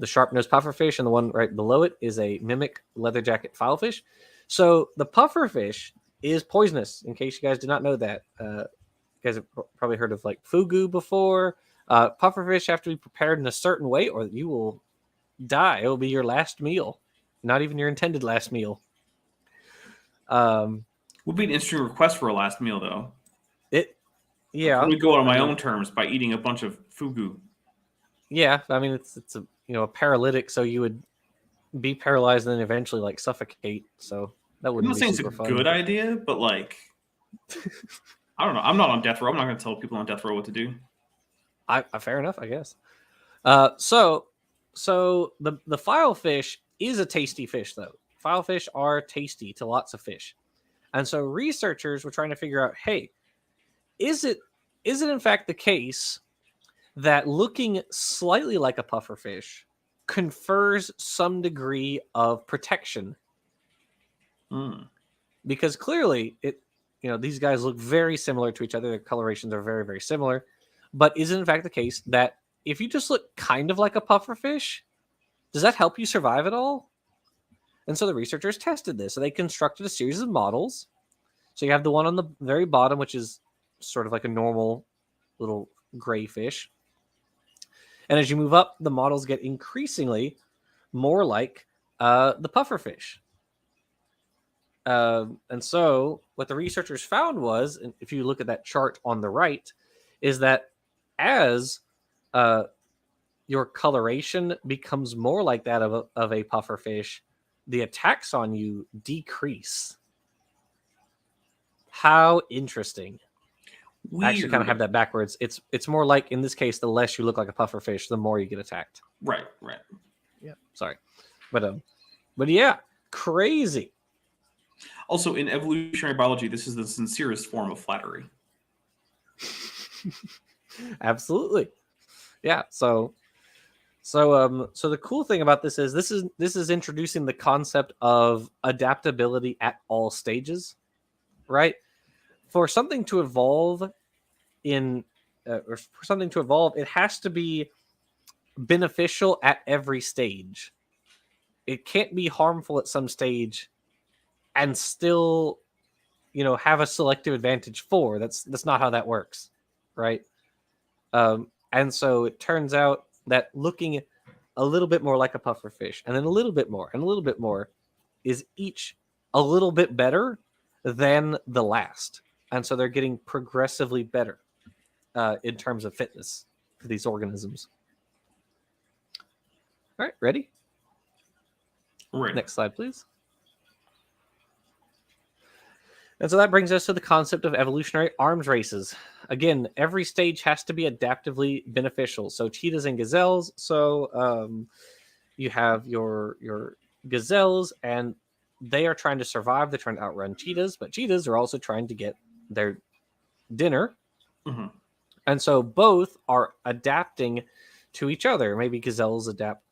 sharp-nosed pufferfish, and the one right below it is a mimic leatherjacket filefish. So the pufferfish is poisonous, in case you guys did not know that. You guys have probably heard of like fugu before. Pufferfish have to be prepared in a certain way, or you will die. It will be your last meal, not even your intended last meal. Would be an interesting request for a last meal, though. Yeah. Let me go on my own terms by eating a bunch of fugu. Yeah, I mean it's a paralytic, so you would be paralyzed and then eventually like suffocate. So that wouldn't be super fun. It's a good idea, but like, I don't know. I'm not on death row. I'm not going to tell people on death row what to do. Fair enough, I guess. So the filefish is a tasty fish, though. Filefish are tasty to lots of fish, and so researchers were trying to figure out, hey, is it in fact the case that looking slightly like a pufferfish confers some degree of protection? Because clearly these guys look very similar to each other. Their colorations are very, very similar. But is it in fact the case that if you just look kind of like a pufferfish, does that help you survive at all? And so the researchers tested this. So they constructed a series of models. So you have the one on the very bottom, which is sort of like a normal little gray fish. And as you move up, the models get increasingly more like the pufferfish. And so what the researchers found was, and if you look at that chart on the right, is that as your coloration becomes more like that of a pufferfish, the attacks on you decrease. How interesting. Weird. I actually kind of have that backwards. It's more like, in this case, the less you look like a pufferfish, the more you get attacked. Right. Yeah, sorry. But yeah, crazy. Also, in evolutionary biology, this is the sincerest form of flattery. Absolutely. Yeah. So the cool thing about this is introducing the concept of adaptability at all stages, right? For something to evolve it has to be beneficial at every stage. It can't be harmful at some stage and still, have a selective advantage for. That's not how that works, right? And so it turns out that looking a little bit more like a pufferfish, and then a little bit more, and a little bit more, is each a little bit better than the last. And so they're getting progressively better in terms of fitness for these organisms. All right, ready? Right. Next slide, please. And so that brings us to the concept of evolutionary arms races. Again, every stage has to be adaptively beneficial. So cheetahs and gazelles. So you have your gazelles, and they are trying to survive. They're trying to outrun cheetahs, but cheetahs are also trying to get their dinner. Mm-hmm. And so both are adapting to each other. Maybe gazelles adapt,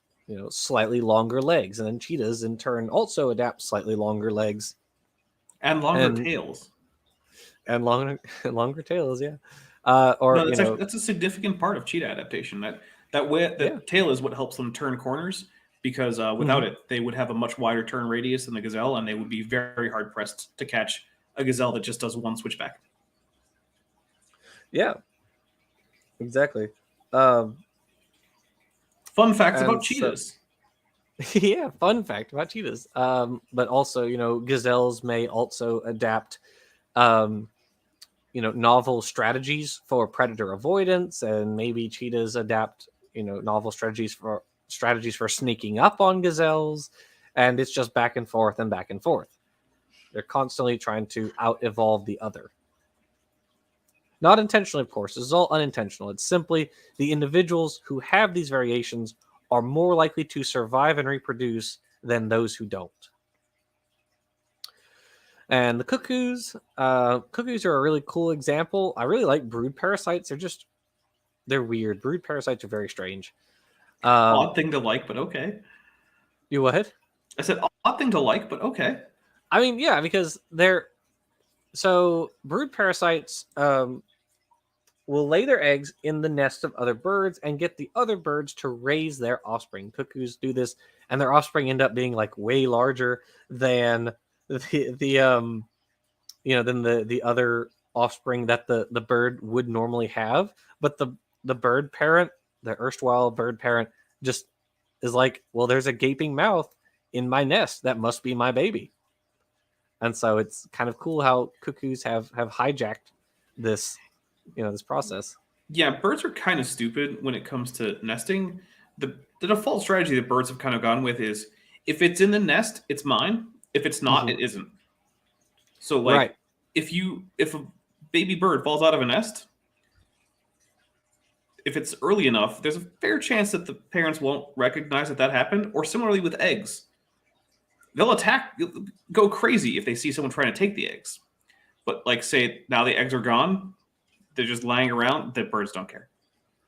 slightly longer legs, and then cheetahs in turn also adapt slightly longer legs. And longer tails. And longer tails, yeah. That's a significant part of cheetah adaptation. That tail is what helps them turn corners, because without it, they would have a much wider turn radius than the gazelle, and they would be very hard pressed to catch a gazelle that just does one switchback. Yeah, exactly. Fun facts about cheetahs. Yeah, fun fact about cheetahs. But also, gazelles may also adapt, novel strategies for predator avoidance, and maybe cheetahs adapt, novel strategies for sneaking up on gazelles, and it's just back and forth and back and forth. They're constantly trying to out-evolve the other. Not intentionally, of course. This is all unintentional. It's simply the individuals who have these variations are more likely to survive and reproduce than those who don't. And the cuckoos are a really cool example. I really like brood parasites. They're weird. Brood parasites are very strange. Odd thing to like, but okay. You what? I said odd thing to like, but okay. I mean, yeah, because brood parasites will lay their eggs in the nest of other birds and get the other birds to raise their offspring. Cuckoos do this, and their offspring end up being like way larger than the other offspring that the bird would normally have. But the bird parent, the erstwhile bird parent, just is like, well, there's a gaping mouth in my nest. That must be my baby. And so it's kind of cool how cuckoos have hijacked this, this process. Yeah, birds are kind of stupid when it comes to nesting. The default strategy that birds have kind of gone with is, if it's in the nest, it's mine. If it's not, it isn't. So like, if a baby bird falls out of a nest, if it's early enough, there's a fair chance that the parents won't recognize that happened. Or similarly with eggs, they'll go crazy if they see someone trying to take the eggs. But like, say now the eggs are gone, they're just lying around, the birds don't care.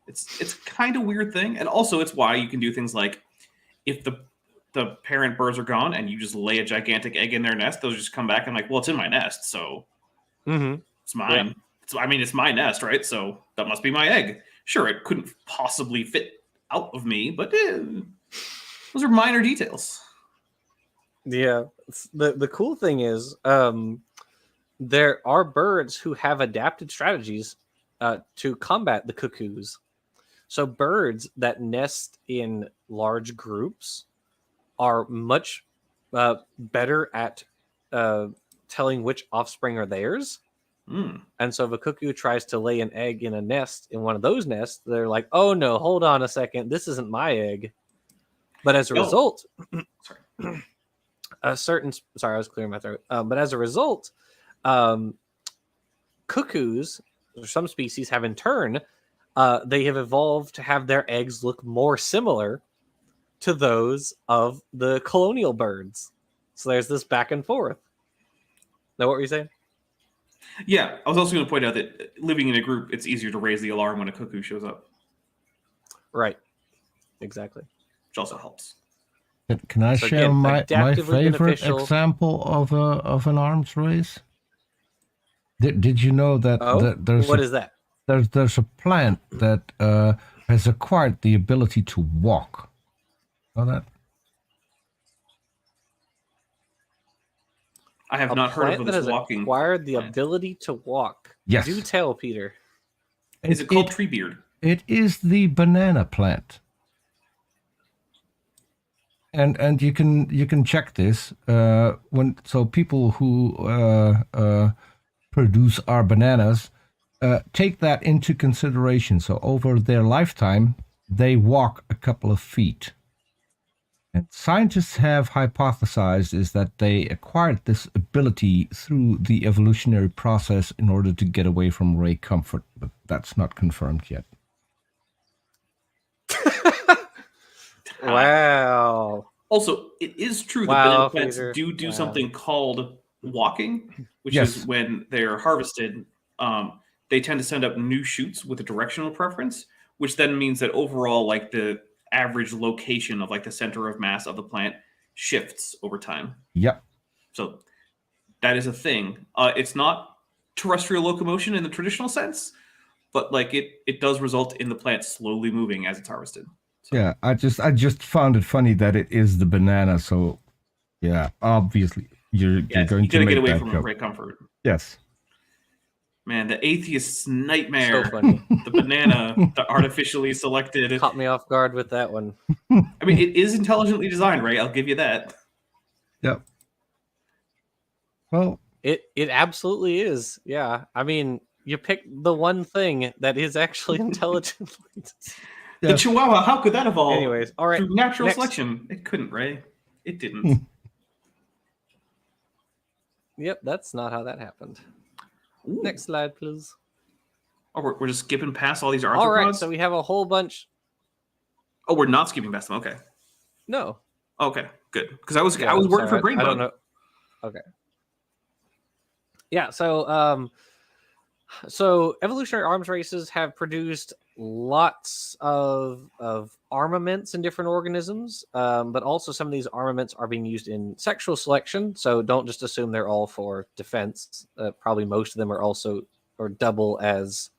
It's kind of weird thing. And also it's why you can do things like, if the parent birds are gone and you just lay a gigantic egg in their nest, they'll just come back and like, well, it's in my nest, so it's mine. Yeah. It's my nest, right? So that must be my egg. Sure, it couldn't possibly fit out of me, but those are minor details. Yeah. The cool thing is, there are birds who have adapted strategies to combat the cuckoos. So birds that nest in large groups are much better at telling which offspring are theirs. And so if a cuckoo tries to lay an egg in a nest, in one of those nests, they're like, oh no, hold on a second, this isn't my egg. But as a result, sorry, I was clearing my throat. But as a result, cuckoos, or some species, have in turn, they have evolved to have their eggs look more similar to those of the colonial birds. So there's this back and forth. Know what were you saying? Yeah, I was also going to point out that living in a group, it's easier to raise the alarm when a cuckoo shows up. Right. Exactly. Which also helps. Can I share my favorite example of an arms race? Did you know that is that? There's a plant that has acquired the ability to walk. Know that? I have not heard of this walking. Acquired the ability to walk. Yes. Do tell, Peter. Is it called treebeard? It is the banana plant. And you can check this so people who produce our bananas take that into consideration. So over their lifetime, they walk a couple of feet. And scientists have hypothesized is that they acquired this ability through the evolutionary process in order to get away from ray comfort, but that's not confirmed yet. Wow. Also, it is true that banana plants do something called walking, which is when they're harvested, they tend to send up new shoots with a directional preference, which then means that overall, like the average location of like the center of mass of the plant shifts over time. Yep. So that is a thing. It's not terrestrial locomotion in the traditional sense, but like it does result in the plant slowly moving as it's harvested. So. Yeah, I just found it funny that it is the banana. So yeah, obviously you're going to get away from ray comfort. Yes. Man, the atheist's nightmare. So funny. The banana, the artificially selected. Caught me off guard with that one. I mean, it is intelligently designed, right? I'll give you that. Yep. Well, it absolutely is. Yeah. I mean, you picked the one thing that is actually intelligently designed. The Chihuahua, how could that evolve? Anyways, all right. Through natural selection. It couldn't, Ray. It didn't. Yep, that's not how that happened. Ooh. Next slide, please. Oh, we're just skipping past all these arthropods? All right, so we have a whole bunch. Oh, we're not skipping past them. Okay. No. Okay, good. Because I was working for brain bug. I don't know. Okay. Yeah, so evolutionary arms races have produced lots of armaments in different organisms, but also some of these armaments are being used in sexual selection. So don't just assume they're all for defense. Probably most of them are also or double as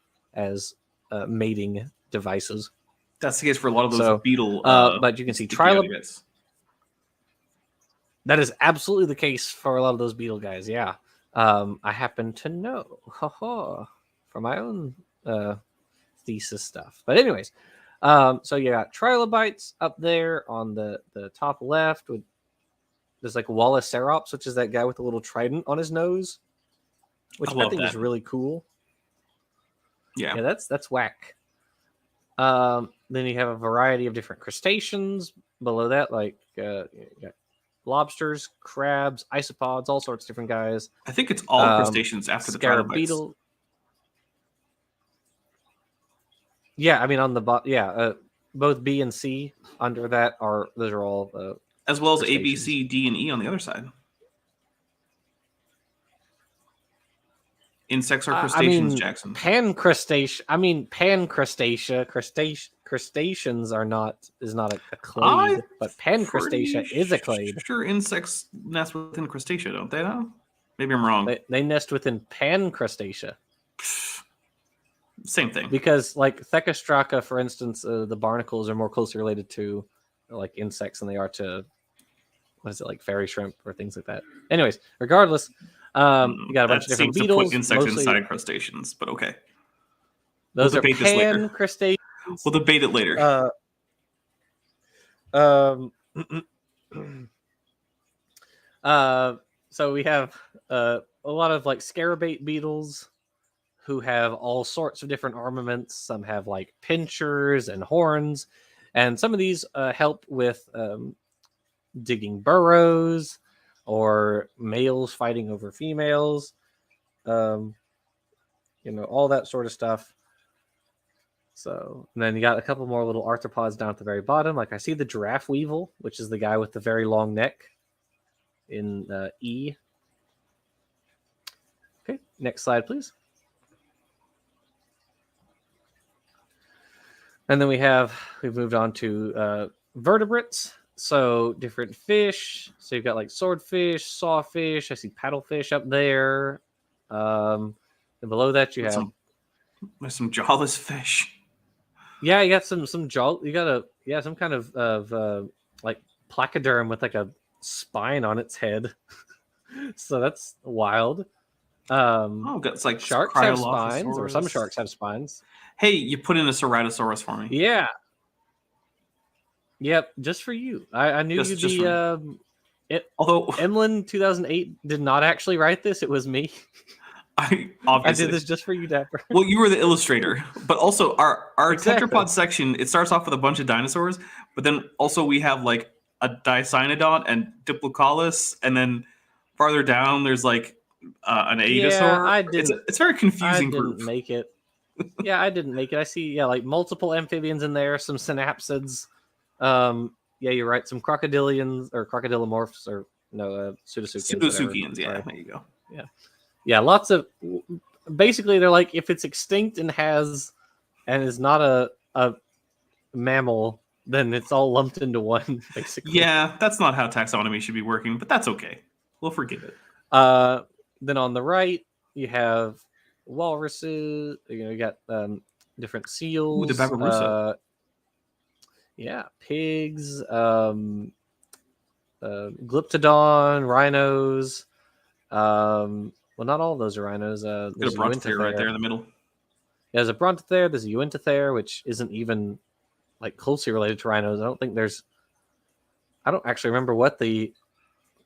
mating devices. That's the case for a lot of those beetle. But you can see trilobites. That is absolutely the case for a lot of those beetle guys. Yeah. I happen to know from my own thesis stuff. But anyways, so you got trilobites up there on the top left. There's like Wallacerops, which is that guy with the little trident on his nose, which I think is really cool. Yeah, that's whack. Then you have a variety of different crustaceans below that, like you got lobsters, crabs, isopods, all sorts of different guys. I think it's all crustaceans after the trilobites. Beetle. Yeah, I mean on the both B and C under that those are all as well as A, B, C, D, and E on the other side. Insects are crustaceans, Jackson. Crustaceans is not a clade, but pancrustacea is a clade. Sure, insects nest within crustacea, don't they? Now, maybe I'm wrong. They nest within pancrustacea. Same thing. Because like Thecastraca, for instance, the barnacles are more closely related to like insects than they are to like fairy shrimp or things like that. Anyways, regardless, you got a bunch of different beetles. To put insects inside crustaceans, but okay. Those are pancrustaceans. We'll debate it later. So we have a lot of like scarabate beetles who have all sorts of different armaments. Some have like pinchers and horns, and some of these help with digging burrows or males fighting over females. All that sort of stuff. So, and then you got a couple more little arthropods down at the very bottom. Like I see the giraffe weevil, which is the guy with the very long neck in E. Okay, next slide, please. And then we've moved on to vertebrates. So different fish. So you've got like swordfish, sawfish. I see paddlefish up there. And below that you have there's some jawless fish. Yeah, you got some jaw. You got some kind of like placoderm with like a spine on its head. So that's wild. It's like sharks have spines, or some sharks have spines. Hey, you put in a Ceratosaurus for me. Yeah. Yep, just for you. I knew you'd be. Although Emlyn 2008 did not actually write this, it was me. I did this just for you, Dapper. Well, you were the illustrator, but also our tetrapod section. It starts off with a bunch of dinosaurs, but then also we have like a dicynodont and diplocalus, and then farther down there's like an aedosaur. I didn't. It's a very confusing I didn't group. make it. Yeah, I didn't make it. I see, like multiple amphibians in there, some synapsids. Yeah, you're right. Some crocodilians or crocodilomorphs or pseudoseuchians. Pseudoseuchians, yeah, right. there you go. Yeah, lots of. Basically, they're like if it's extinct and is not a mammal, then it's all lumped into one. Basically, Yeah, that's not how taxonomy should be working, but that's okay. We'll forgive it. Then on the right you have walruses. You got different seals. Ooh, the Babirusa. Yeah, pigs, glyptodon, rhinos. Well, not all of those are rhinos. There's a brontothere right there in the middle. Yeah, there's a brontothere. There's a uintathere, which isn't even like closely related to rhinos. I don't actually remember what the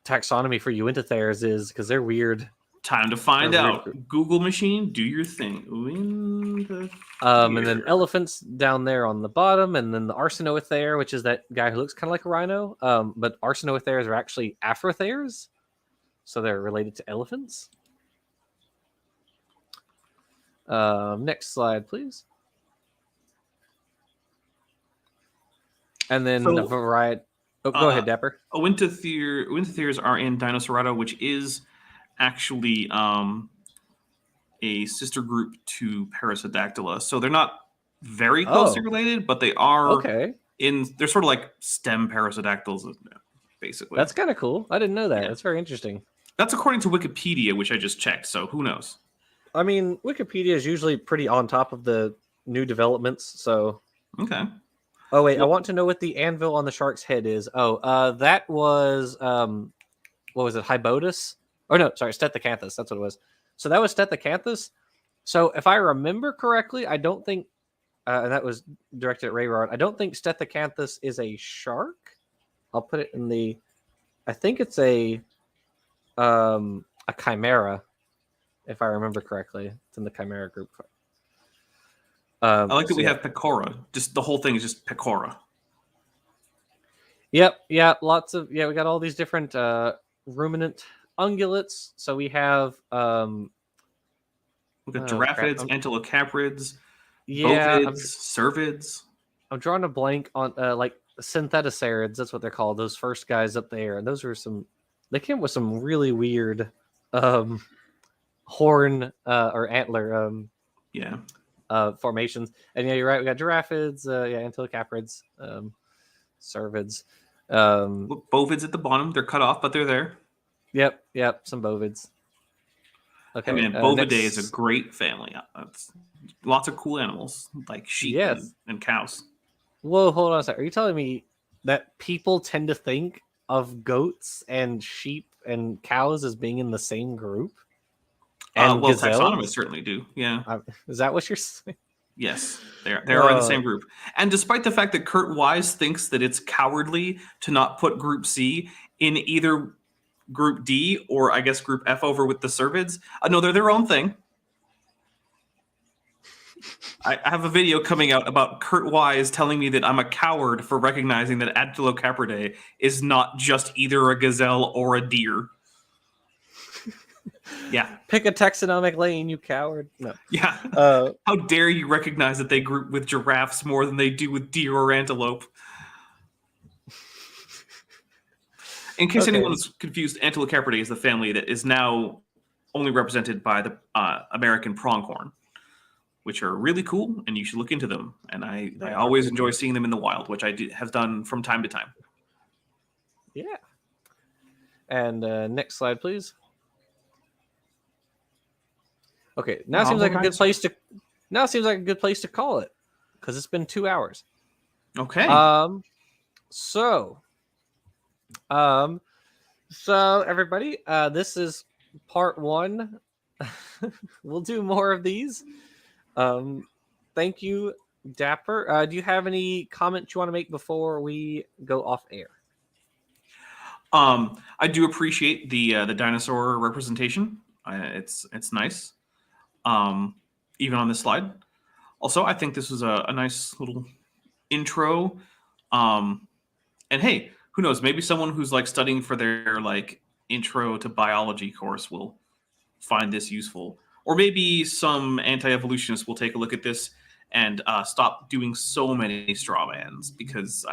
taxonomy for uintatheres is because they're weird. Time to find out. Google machine, do your thing. And then elephants down there on the bottom, and then the arsinoethere, which is that guy who looks kind of like a rhino. But arsinoetheres are actually afrotheres, so they're related to elephants. Next slide, please. And then the variety. Oh, go ahead, Dapper. Uintatheres are in Dinosaurata, which is actually a sister group to Parasadactyla. So they're not very closely related, but they are they're sort of like stem Parasadactyls, basically. That's kind of cool. I didn't know that. Yeah. That's very interesting. That's according to Wikipedia, which I just checked, so who knows? I mean, Wikipedia is usually pretty on top of the new developments, so... Okay. Oh, wait, I want to know what the anvil on the shark's head is. That was... what was it, Hybotus? Oh, no, sorry, Stethocanthus. That's what it was. So that was Stethocanthus. So if I remember correctly, I don't think... and that was directed at Rayrod. I don't think Stethocanthus is a shark. I'll put it in the... I think it's a chimera, if I remember correctly. It's in the chimera group. I like that we have Pecora. Just the whole thing is just Pecora. Yep, yeah, lots of we got all these different ruminant ungulates. So we have we've got giraffids, antilocaprids, bovids, cervids. I'm drawing a blank on like syntheticerids. That's what they're called. Those first guys up there, and those were they came with some really weird horn or antler formations. And yeah, you're right. We got giraffids, antilocaprids, cervids. Look, bovids at the bottom. They're cut off, but they're there. Yep. Some bovids. Okay. I mean, Bovidae is a great family. It's lots of cool animals like sheep and cows. Whoa, hold on a second. Are you telling me that people tend to think of goats and sheep and cows as being in the same group? And taxonomists certainly do. Yeah. Is that what you're saying? Yes, they are in the same group. And despite the fact that Kurt Wise thinks that it's cowardly to not put Group C in either Group D or I guess Group F over with the cervids, no, they're their own thing. I have a video coming out about Kurt Wise telling me that I'm a coward for recognizing that Antilocapridae is not just either a gazelle or a deer. Yeah. Pick a taxonomic lane, you coward. No. Yeah. How dare you recognize that they group with giraffes more than they do with deer or antelope? In case anyone's confused, Antilocapridae is the family that is now only represented by the American pronghorn, which are really cool, and you should look into them. And I always enjoy seeing them in the wild, which I have done from time to time. Yeah. And next slide, please. Okay, now seems like a good place to. Now seems like a good place to call it, because it's been 2 hours. Okay. So everybody, this is part 1. We'll do more of these. Thank you, Dapper. Do you have any comments you want to make before we go off air? I do appreciate the dinosaur representation. It's nice. Even on this slide. Also, I think this was a nice little intro. And hey, who knows? Maybe someone who's like studying for their like intro to biology course will find this useful. Or maybe some anti-evolutionists will take a look at this and stop doing so many straw mans, because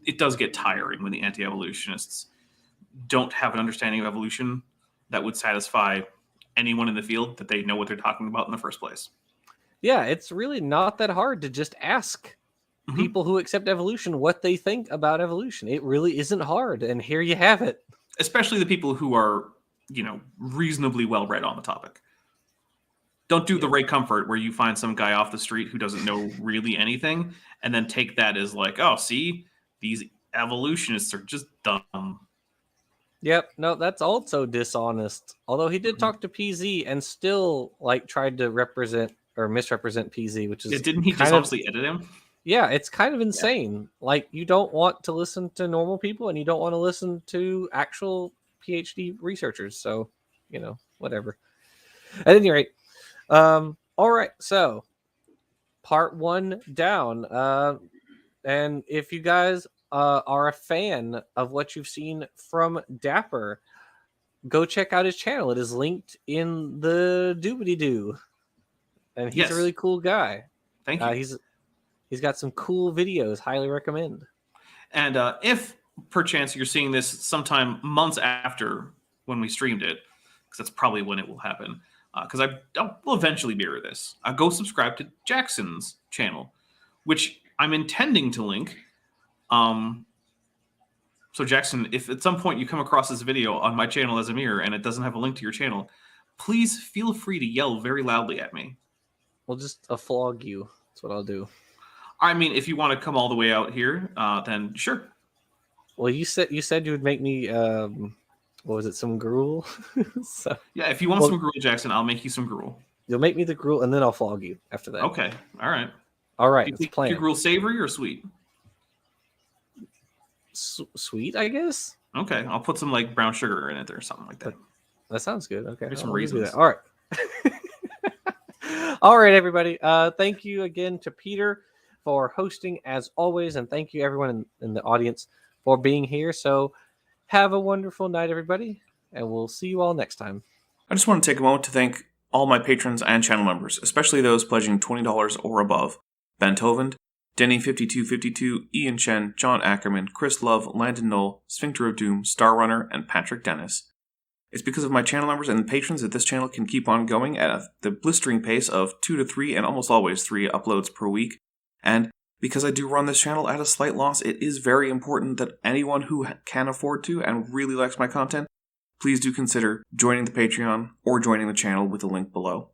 it does get tiring when the anti-evolutionists don't have an understanding of evolution that would satisfy anyone in the field that they know what they're talking about in the first place. Yeah, it's really not that hard to just ask people who accept evolution what they think about evolution. It really isn't hard, and here you have it. Especially the people who are, reasonably well read on the topic. Don't do the Ray Comfort where you find some guy off the street who doesn't know really anything and then take that as like, oh, see, these evolutionists are just dumb. Yep, no, that's also dishonest. Although he did talk to PZ and still like tried to represent or misrepresent PZ, which is didn't he just obviously edit him? Yeah, it's kind of insane. Yeah. Like, you don't want to listen to normal people and you don't want to listen to actual PhD researchers. So, whatever. At any rate, all right. So, part 1 down. And if you guys are a fan of what you've seen from Dapper, go check out his channel. It is linked in the doobity-doo. And he's a really cool guy. Thank you. He's got some cool videos. Highly recommend. And if perchance you're seeing this sometime months after when we streamed it, because that's probably when it will happen, because I will eventually mirror this, go subscribe to Jackson's channel, which I'm intending to link. So Jackson, if at some point you come across this video on my channel as a mirror and it doesn't have a link to your channel, please feel free to yell very loudly at me. We'll just flog you. That's what I'll do. I mean, if you want to come all the way out here, then sure. Well, you said you would make me what was it, some gruel? So, yeah, if you want some gruel, Jackson, I'll make you some gruel. You'll make me the gruel, and then I'll flog you after that. Okay, all right. All right, do you think your gruel savory or sweet? Sweet, I guess. Okay, I'll put some like brown sugar in it or something like that. That sounds good. Okay, maybe some raisins. All right. All right, everybody. Thank you again to Peter for hosting as always, and thank you everyone in the audience for being here. So have a wonderful night, everybody, and we'll see you all next time. I just want to take a moment to thank all my patrons and channel members, especially those pledging $20 or above: Ben Tovand, Denny5252, Ian Chen, John Ackerman, Chris Love, Landon Knoll, Sphincter of Doom, Star Runner, and Patrick Dennis. It's because of my channel members and patrons that this channel can keep on going at the blistering pace of 2 to 3 and almost always 3 uploads per week. And because I do run this channel at a slight loss, it is very important that anyone who can afford to and really likes my content, please do consider joining the Patreon or joining the channel with the link below.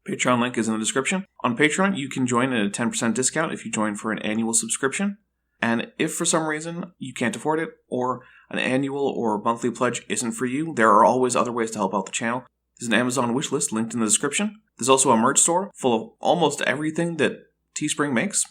Patreon link is in the description. On Patreon, you can join at a 10% discount if you join for an annual subscription. And if for some reason you can't afford it, or an annual or monthly pledge isn't for you, there are always other ways to help out the channel. There's an Amazon wishlist linked in the description. There's also a merch store full of almost everything that Teespring makes.